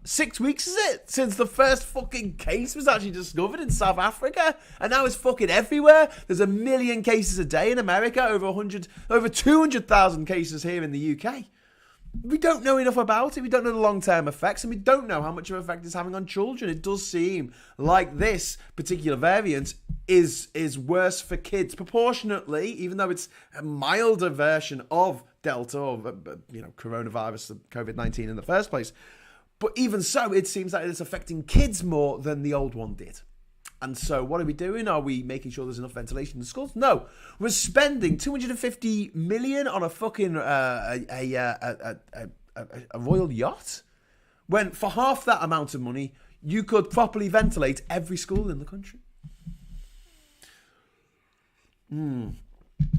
6 weeks is it since the first fucking case was actually discovered in South Africa, and now it's fucking everywhere. There's 1 million cases a day in America, over 200,000 cases here in the UK. We don't know enough about it. We don't know the long-term effects, and we don't know how much of an effect it's having on children. It does seem like this particular variant is worse for kids proportionately, even though it's a milder version of Delta or coronavirus, COVID-19 in the first place. But even so, it seems like it's affecting kids more than the old one did. And so what are we doing? Are we making sure there's enough ventilation in the schools? No. We're spending 250 million on a fucking a royal yacht, when for half that amount of money, you could properly ventilate every school in the country.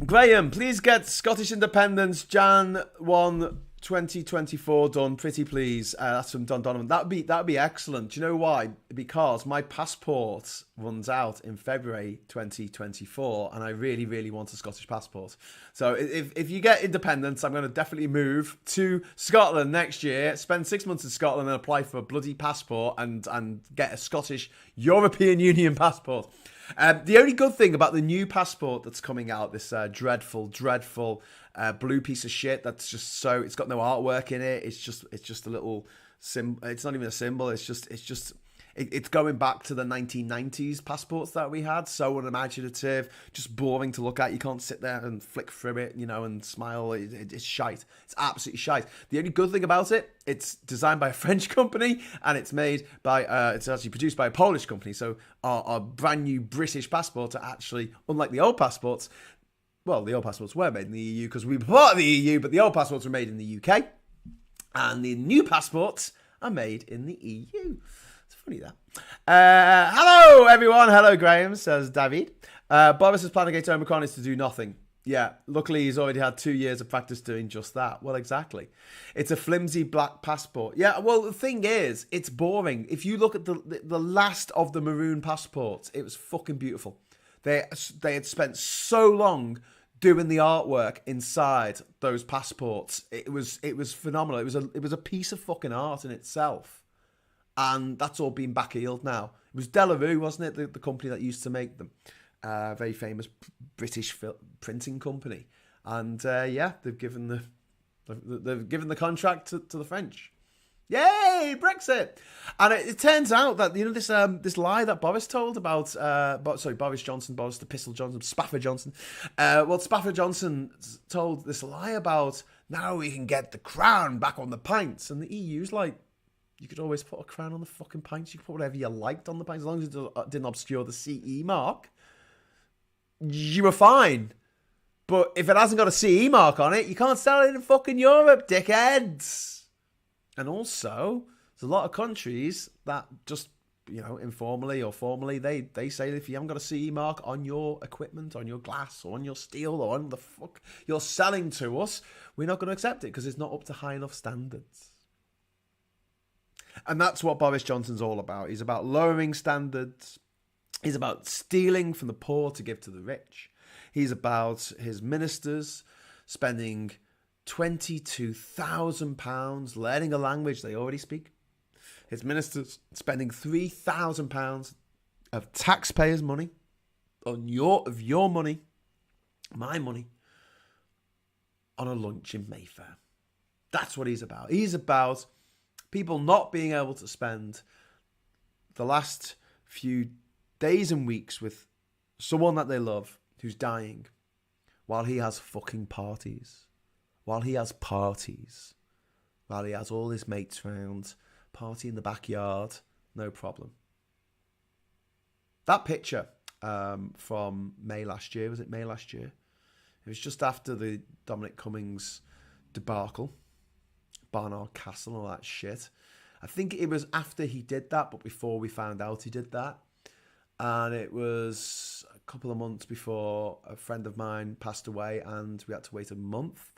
Graham, please get Scottish independence Jan 1, 2024 done, pretty please. That's from Don Donovan. That'd be excellent. Do you know why? Because my passport runs out in February 2024, and I really, really want a Scottish passport. So if you get independence, I'm going to definitely move to Scotland next year, spend 6 months in Scotland and apply for a bloody passport and get a Scottish European Union passport. The only good thing about the new passport that's coming out, this dreadful blue piece of shit that's just it's got no artwork in it. It's just a little symbol. It's not even a symbol. It's going back to the 1990s passports that we had. So unimaginative, just boring to look at. You can't sit there and flick through it, and smile. It's shite. It's absolutely shite. The only good thing about it, it's designed by a French company, and it's made by, it's actually produced by a Polish company. So our brand new British passports are actually, unlike the old passports, well, the old passports were made in the EU because we were part of the EU, but the old passports were made in the UK. And the new passports are made in the EU. It's funny that. Hello, everyone. Hello, Graham, says David. Boris's plan against Omicron is to do nothing. Yeah, luckily he's already had 2 years of practice doing just that. Well, exactly. It's a flimsy black passport. Yeah, well, the thing is, it's boring. If you look at the last of the maroon passports, it was fucking beautiful. They had spent so long doing the artwork inside those passports. It was phenomenal. It was a piece of fucking art in itself. And that's all been back-heeled now. It was Delarue, wasn't it? The company that used to make them. Very famous British printing company. And they've given the contract to the French. Yay, Brexit! And it turns out that this lie that Boris told about Boris Johnson, Spafford Johnson. Spafford Johnson told this lie about now we can get the crown back on the pints, and the EU's like, you could always put a crown on the fucking pints. You could put whatever you liked on the pints as long as it didn't obscure the CE mark. You were fine. But if it hasn't got a CE mark on it, you can't sell it in fucking Europe, dickheads. And also, there's a lot of countries that just, informally or formally, they say that if you haven't got a CE mark on your equipment, on your glass, or on your steel, or on the fuck you're selling to us, we're not going to accept it because it's not up to high enough standards. And that's what Boris Johnson's all about. He's about lowering standards. He's about stealing from the poor to give to the rich. He's about his ministers spending £22,000 learning a language they already speak. His ministers spending £3,000 of taxpayers' money, of your money, my money, on a lunch in Mayfair. That's what he's about. He's about people not being able to spend the last few days and weeks with someone that they love who's dying while he has fucking parties. While he has all his mates round, party in the backyard, no problem. That picture from May last year, was it May last year? It was just after the Dominic Cummings debacle, Barnard Castle and all that shit. I think it was after he did that, but before we found out he did that. And it was a couple of months before a friend of mine passed away, and we had to wait a month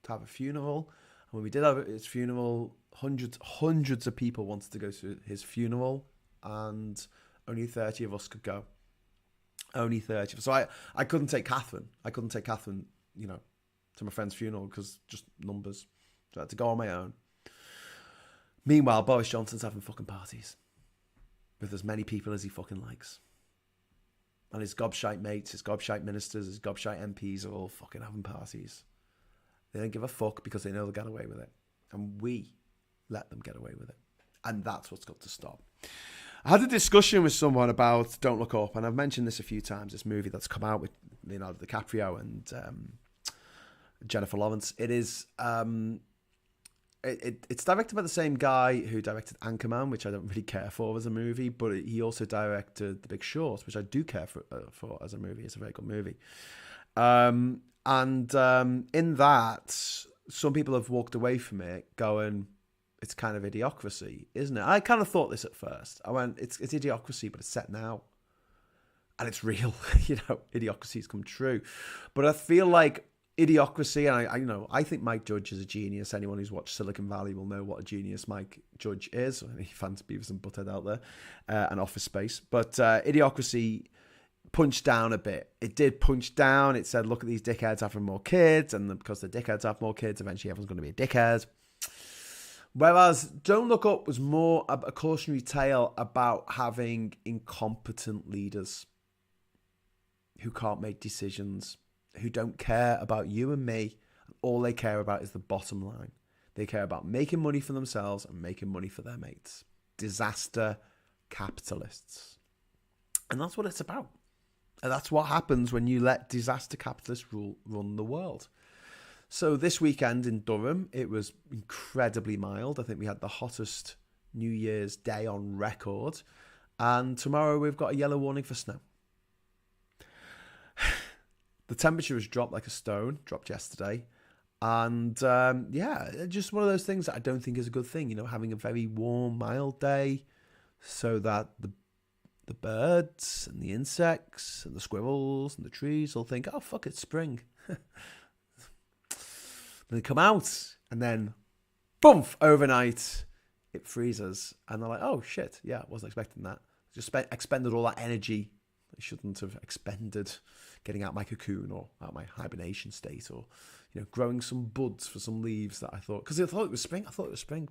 to have a funeral. And when we did have his funeral, hundreds of people wanted to go to his funeral, and only 30 of us could go. Only 30. So I couldn't take Catherine. To my friend's funeral because just numbers. So I had to go on my own. Meanwhile, Boris Johnson's having fucking parties with as many people as he fucking likes. And his gobshite mates, his gobshite ministers, his gobshite MPs are all fucking having parties. They don't give a fuck because they know they'll get away with it. And we let them get away with it. And that's what's got to stop. I had a discussion with someone about Don't Look Up, and I've mentioned this a few times, this movie that's come out with Leonardo DiCaprio and Jennifer Lawrence. It is... It's directed by the same guy who directed Anchorman, which I don't really care for as a movie, but he also directed The Big Short, which I do care for as a movie. It's a very good movie. In that, some people have walked away from it going, it's kind of idiocracy, isn't it? I kind of thought this at first. I went, it's idiocracy, but it's set now. And it's real. Idiocracy's come true. But I feel like Idiocracy, and I think Mike Judge is a genius. Anyone who's watched Silicon Valley will know what a genius Mike Judge is. Any fans of Beavis and Butthead out there, and Office Space. But Idiocracy punched down a bit. It did punch down. It said, look at these dickheads having more kids, and because the dickheads have more kids, eventually everyone's going to be a dickhead. Whereas Don't Look Up was more a cautionary tale about having incompetent leaders who can't make decisions, who don't care about you and me. All they care about is the bottom line. They care about making money for themselves and making money for their mates. Disaster capitalists. And that's what it's about. And that's what happens when you let disaster capitalists run the world. So this weekend in Durham, it was incredibly mild. I think we had the hottest New Year's Day on record. And tomorrow we've got a yellow warning for snow. The temperature has dropped like a stone, dropped yesterday. And just one of those things that I don't think is a good thing, having a very warm, mild day so that the birds and the insects and the squirrels and the trees all think, oh, fuck, it's spring. They come out and then, boom, overnight, it freezes. And they're like, oh, shit, yeah, I wasn't expecting that. Just expended all that energy I shouldn't have expended getting out my cocoon or out my hibernation state, or growing some buds for some leaves that I thought, because I thought it was spring.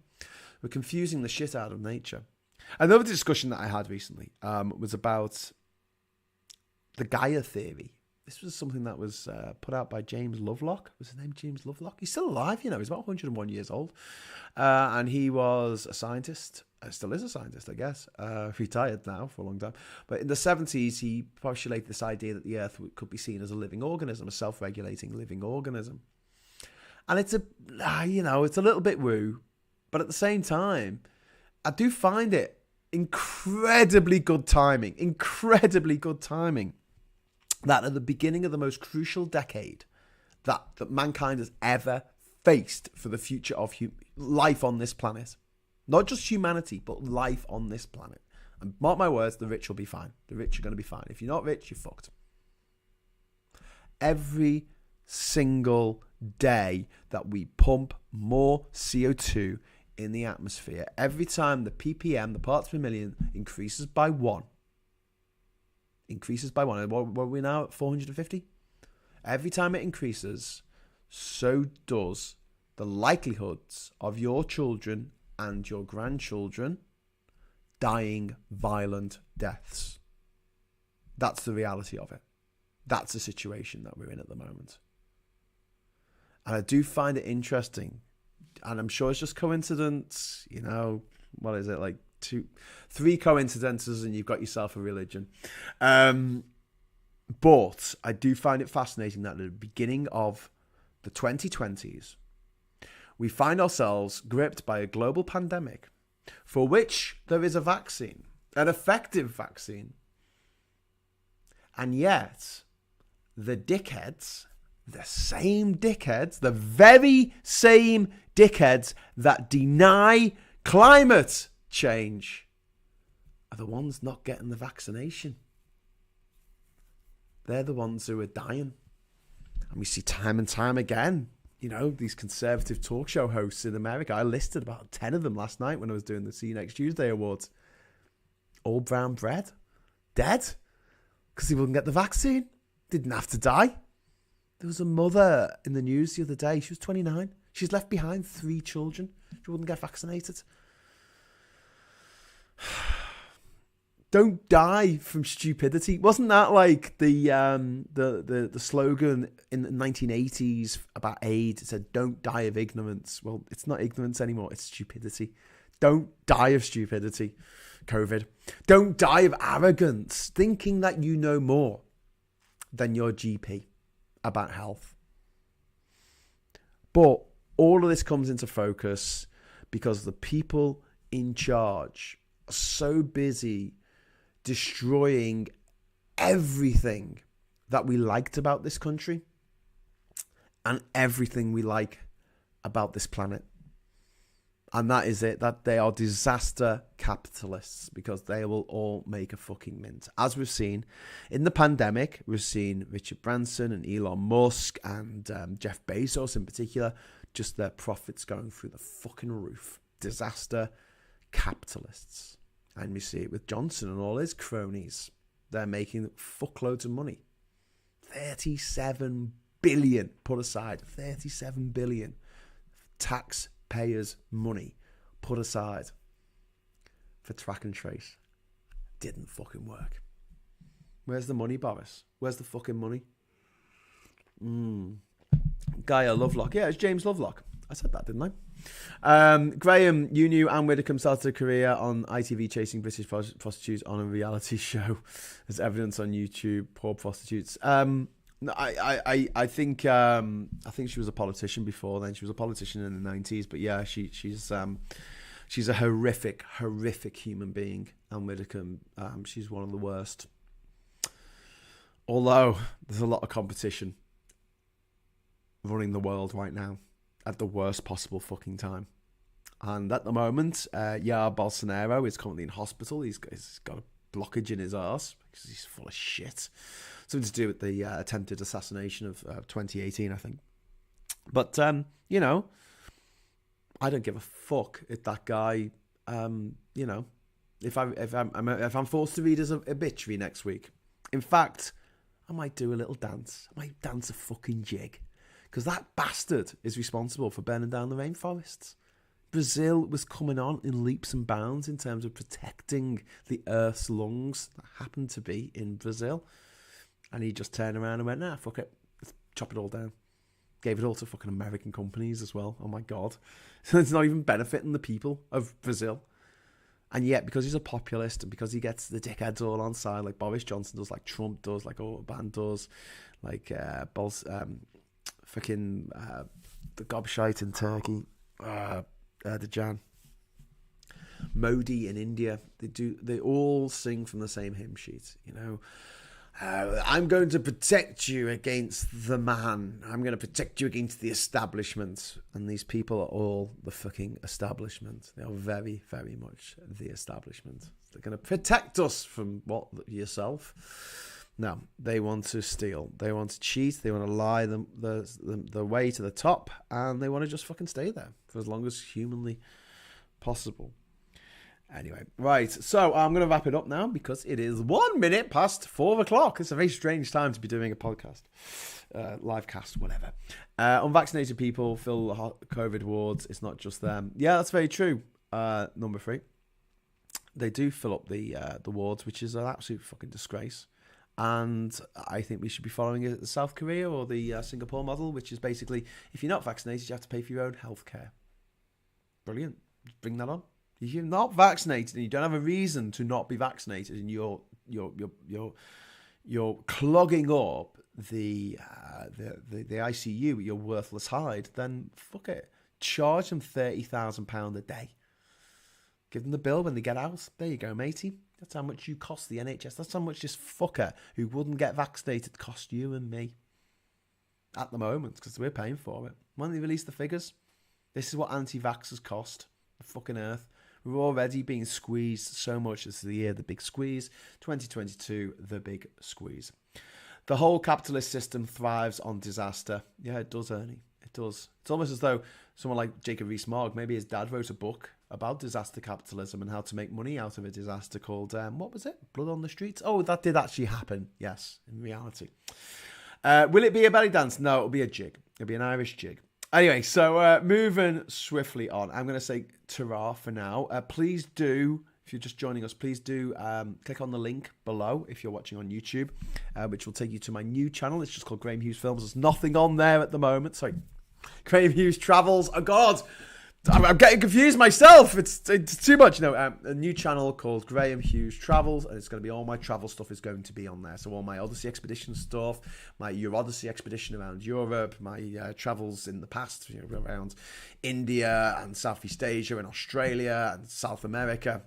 We're confusing the shit out of nature. Another discussion that I had recently was about the Gaia theory. This was something that was put out by James Lovelock. Was his name James Lovelock? He's still alive, you know. He's about 101 years old. And he was a scientist. Still is a scientist, I guess. Retired now for a long time. But in the 70s, he postulated this idea that the Earth could be seen as a living organism, a self-regulating living organism. And it's it's a little bit woo. But at the same time, I do find it incredibly good timing that at the beginning of the most crucial decade that mankind has ever faced for the future of life on this planet, not just humanity, but life on this planet. And mark my words, the rich will be fine. The rich are going to be fine. If you're not rich, you're fucked. Every single day that we pump more CO2 in the atmosphere, every time the ppm, the parts per million, increases by one, and what are we now at, 450? Every time it increases, so does the likelihoods of your children and your grandchildren dying violent deaths. That's the reality of it. That's the situation that we're in at the moment. And I do find it interesting, and I'm sure it's just coincidence, what is it, like 3 coincidences and you've got yourself a religion. But I do find it fascinating that at the beginning of the 2020s, we find ourselves gripped by a global pandemic for which there is a vaccine, an effective vaccine. And yet, the dickheads, the very same dickheads that deny climate change are the ones not getting the vaccination. They're the ones who are dying. And we see time and time again, these conservative talk show hosts in America. I listed about 10 of them last night when I was doing the See You Next Tuesday Awards. All brown bread. Dead. Because they wouldn't get the vaccine. Didn't have to die. There was a mother in the news the other day. She was 29. She's left behind 3 children. She wouldn't get vaccinated. Don't die from stupidity. Wasn't that like the slogan in the 1980s about AIDS? It said, "Don't die of ignorance." Well, it's not ignorance anymore. It's stupidity. Don't die of stupidity. COVID. Don't die of arrogance, thinking that you know more than your GP about health. But all of this comes into focus because the people in charge are so busy destroying everything that we liked about this country and everything we like about this planet. And that is it, that they are disaster capitalists because they will all make a fucking mint. As we've seen in the pandemic, we've seen Richard Branson and Elon Musk and Jeff Bezos in particular, just their profits going through the fucking roof. Disaster capitalists. And we see it with Johnson and all his cronies. They're making fuckloads of money. 37 billion put aside. 37 billion taxpayers' money put aside for track and trace. Didn't fucking work. Where's the money, Boris? Where's the fucking money? Gaia Lovelock. Yeah, it's James Lovelock. I said that, didn't I? Graham, you knew Anne Widdecombe started a career on ITV chasing British prostitutes on a reality show. There's evidence on YouTube. Poor prostitutes. I think she was a politician before then. She was a politician in the 90s. But yeah, she's a horrific human being. Anne Widdecombe. She's one of the worst. Although there's a lot of competition running the world right now at the worst possible fucking time. And at the moment, Jair Bolsonaro is currently in hospital. He's got a blockage in his arse because he's full of shit. Something to do with the attempted assassination of 2018, I think. But, I don't give a fuck if that guy, if I'm forced to read as a obituary next week. In fact, I might do a little dance. I might dance a fucking jig. Because that bastard is responsible for burning down the rainforests. Brazil was coming on in leaps and bounds in terms of protecting the Earth's lungs that happened to be in Brazil. And he just turned around and went, nah, fuck it. Let's chop it all down. Gave it all to fucking American companies as well. Oh my God. So it's not even benefiting the people of Brazil. And yet, because he's a populist and because he gets the dickheads all on side, like Boris Johnson does, like Trump does, like Orban does, like the gobshite in Turkey, Erdogan, Modi in India, they all sing from the same hymn sheet, you know. I'm going to protect you against the man. I'm going to protect you against the establishment. And these people are all the fucking establishment. They are very, very much the establishment. They're going to protect us from what? Yourself? No, they want to steal. They want to cheat. They want to lie the way to the top. And they want to just fucking stay there for as long as humanly possible. Anyway, right, so I'm going to wrap it up now because it is 1 minute past 4 o'clock. It's a very strange time to be doing a podcast, live cast, whatever. Unvaccinated people fill COVID wards. It's not just them. Yeah, that's very true. Number 3, they do fill up the wards, which is an absolute fucking disgrace. And I think we should be following it the South Korea or the Singapore model, which is basically, if you're not vaccinated, you have to pay for your own healthcare. Brilliant. Bring that on. If you're not vaccinated and you don't have a reason to not be vaccinated, and you're clogging up the ICU with your worthless hide, then fuck it. Charge them £30,000 a day. Give them the bill when they get out. There you go, matey. That's how much you cost the NHS. That's how much this fucker who wouldn't get vaccinated cost you and me at the moment, because we're paying for it. When they release the figures, this is what anti-vaxxers cost. The fucking earth. We're already being squeezed so much. This is the year, the big squeeze. 2022, the big squeeze. The whole capitalist system thrives on disaster. Yeah, it does, Ernie. It does. It's almost as though someone like Jacob Rees-Mogg, maybe his dad wrote a book about disaster capitalism and how to make money out of a disaster called, what was it? Blood on the Streets? Oh, that did actually happen. Yes, in reality. Will it be a belly dance? No, it'll be a jig. It'll be an Irish jig. Anyway, so moving swiftly on, I'm going to say ta-ra for now. Please do, if you're just joining us, please do click on the link below if you're watching on YouTube, which will take you to my new channel. It's just called Graham Hughes Films. There's nothing on there at the moment. Sorry, Graham Hughes Travels. Oh, God. I'm getting confused myself. It's too much. No, a new channel called Graham Hughes Travels, and it's going to be all my travel stuff is going to be on there. So all my Odyssey Expedition stuff, my Eurodyssey Expedition around Europe, my travels in the past, around India and Southeast Asia and Australia and South America,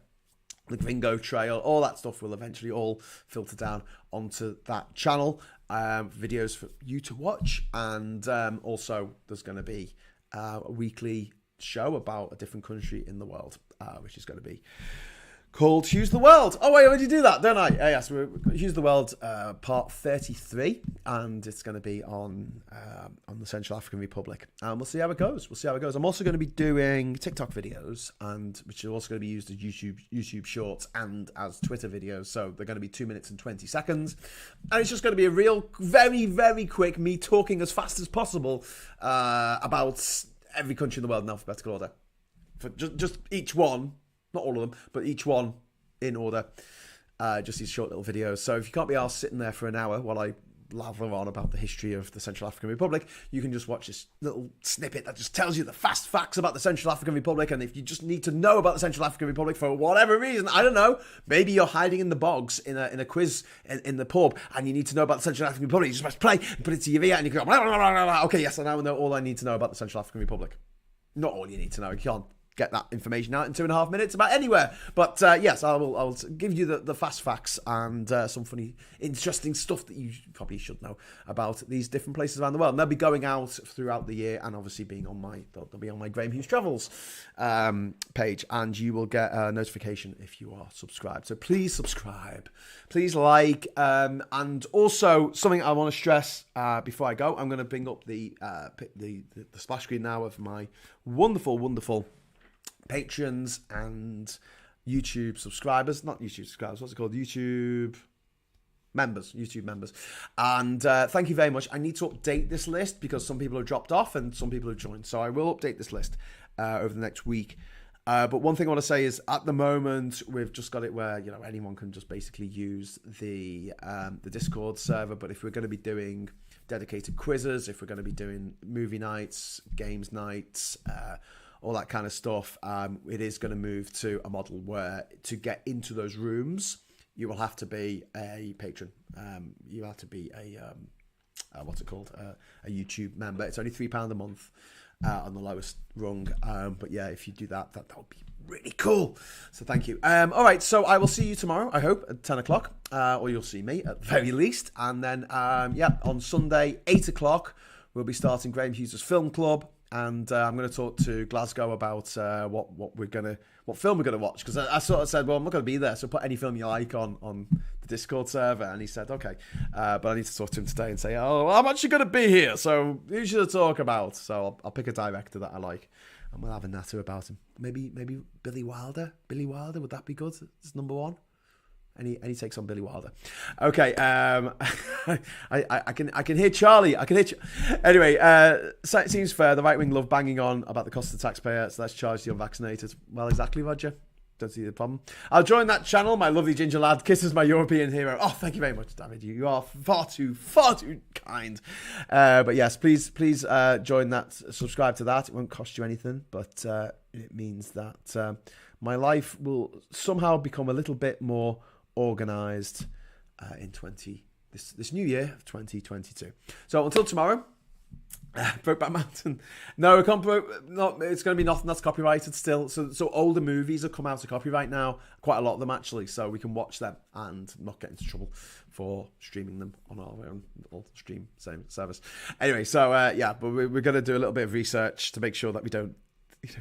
the Gringo Trail, all that stuff will eventually all filter down onto that channel. Videos for you to watch, and also there's going to be a weekly show about a different country in the world, which is going to be called Hughes the World. Oh, I already do that, don't I? Yes, we're Hughes the World, part 33, and it's going to be on the Central African Republic. And we'll see how it goes. I'm also going to be doing TikTok videos, and which are also going to be used as YouTube Shorts and as Twitter videos. So they're going to be 2 minutes and 20 seconds, and it's just going to be a real, very, very quick me talking as fast as possible about every country in the world in alphabetical order. For just each one, not all of them, but each one in order. Just these short little videos. So if you can't be arsed sitting there for an hour while I lather on about the history of the Central African Republic, you can just watch this little snippet that just tells you the fast facts about the Central African Republic. And if you just need to know about the Central African Republic for whatever reason, I don't know, maybe you're hiding in the bogs in a quiz in the pub and you need to know about the Central African Republic, you just press play and put it to your ear and you go, blah, blah, blah, blah. Okay, yes, I now know all I need to know about the Central African Republic. Not all you need to know. You can't get that information out in 2.5 minutes about anywhere. But yes, I'll give you the fast facts and some funny, interesting stuff that you probably should know about these different places around the world. And they'll be going out throughout the year, and obviously they'll be on my Graham Hughes Travels page, and you will get a notification if you are subscribed. So please subscribe, please like, and also something I want to stress before I go. I'm going to bring up the splash screen now of my wonderful patrons and YouTube subscribers, not YouTube subscribers, what's it called? YouTube members. And thank you very much. I need to update this list because some people have dropped off and some people have joined. So I will update this list over the next week. But one thing I want to say is, at the moment, we've just got it where, you know, anyone can just basically use the Discord server. But if we're going to be doing dedicated quizzes, if we're going to be doing movie nights, games nights, all that kind of stuff, it is going to move to a model where to get into those rooms, you will have to be a patron. You have to be a what's it called? A YouTube member. It's only £3 a month. On the lowest rung, but yeah, if you do that would be really cool. So thank you. All right, so I will see you tomorrow, I hope, at 10 o'clock, or you'll see me at the very least. And then on Sunday 8 o'clock we'll be starting Graham Hughes' film club, and I'm going to talk to Glasgow about what film we're gonna watch, because I sort of said, well, I'm not going to be there, so put any film you like on the Discord server, and he said okay, but I need to talk to him today and say, oh, well, I'm actually going to be here, so who should I talk about? So I'll pick a director that I like, and we'll have a natter about him. Maybe Billy Wilder. Would that be good? It's number one. Any takes on Billy Wilder? Okay, I can hear Charlie. Anyway, it seems fair. The right wing love banging on about the cost of the taxpayer, so let's charge the unvaccinated. Well, exactly, Roger. Don't see the problem. I'll join that channel. My lovely ginger lad kisses my European hero. Oh, thank you very much, David. You are far too kind. But yes, please join that. Subscribe to that. It won't cost you anything, but it means that my life will somehow become a little bit more organised in this new year of 2022. So until tomorrow, Brokeback Mountain. No, it's going to be nothing that's copyrighted still. So older movies have come out of copyright now, quite a lot of them actually, so we can watch them and not get into trouble for streaming them on our own little stream service. Anyway, so but we're going to do a little bit of research to make sure that we don't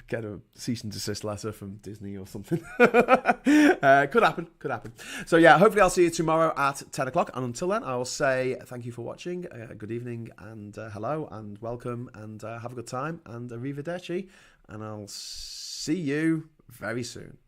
get a cease and desist letter from Disney or something. Could happen. So yeah, hopefully I'll see you tomorrow at 10 o'clock. And until then, I will say thank you for watching, good evening, and hello, and welcome, and have a good time, and arrivederci. And I'll see you very soon.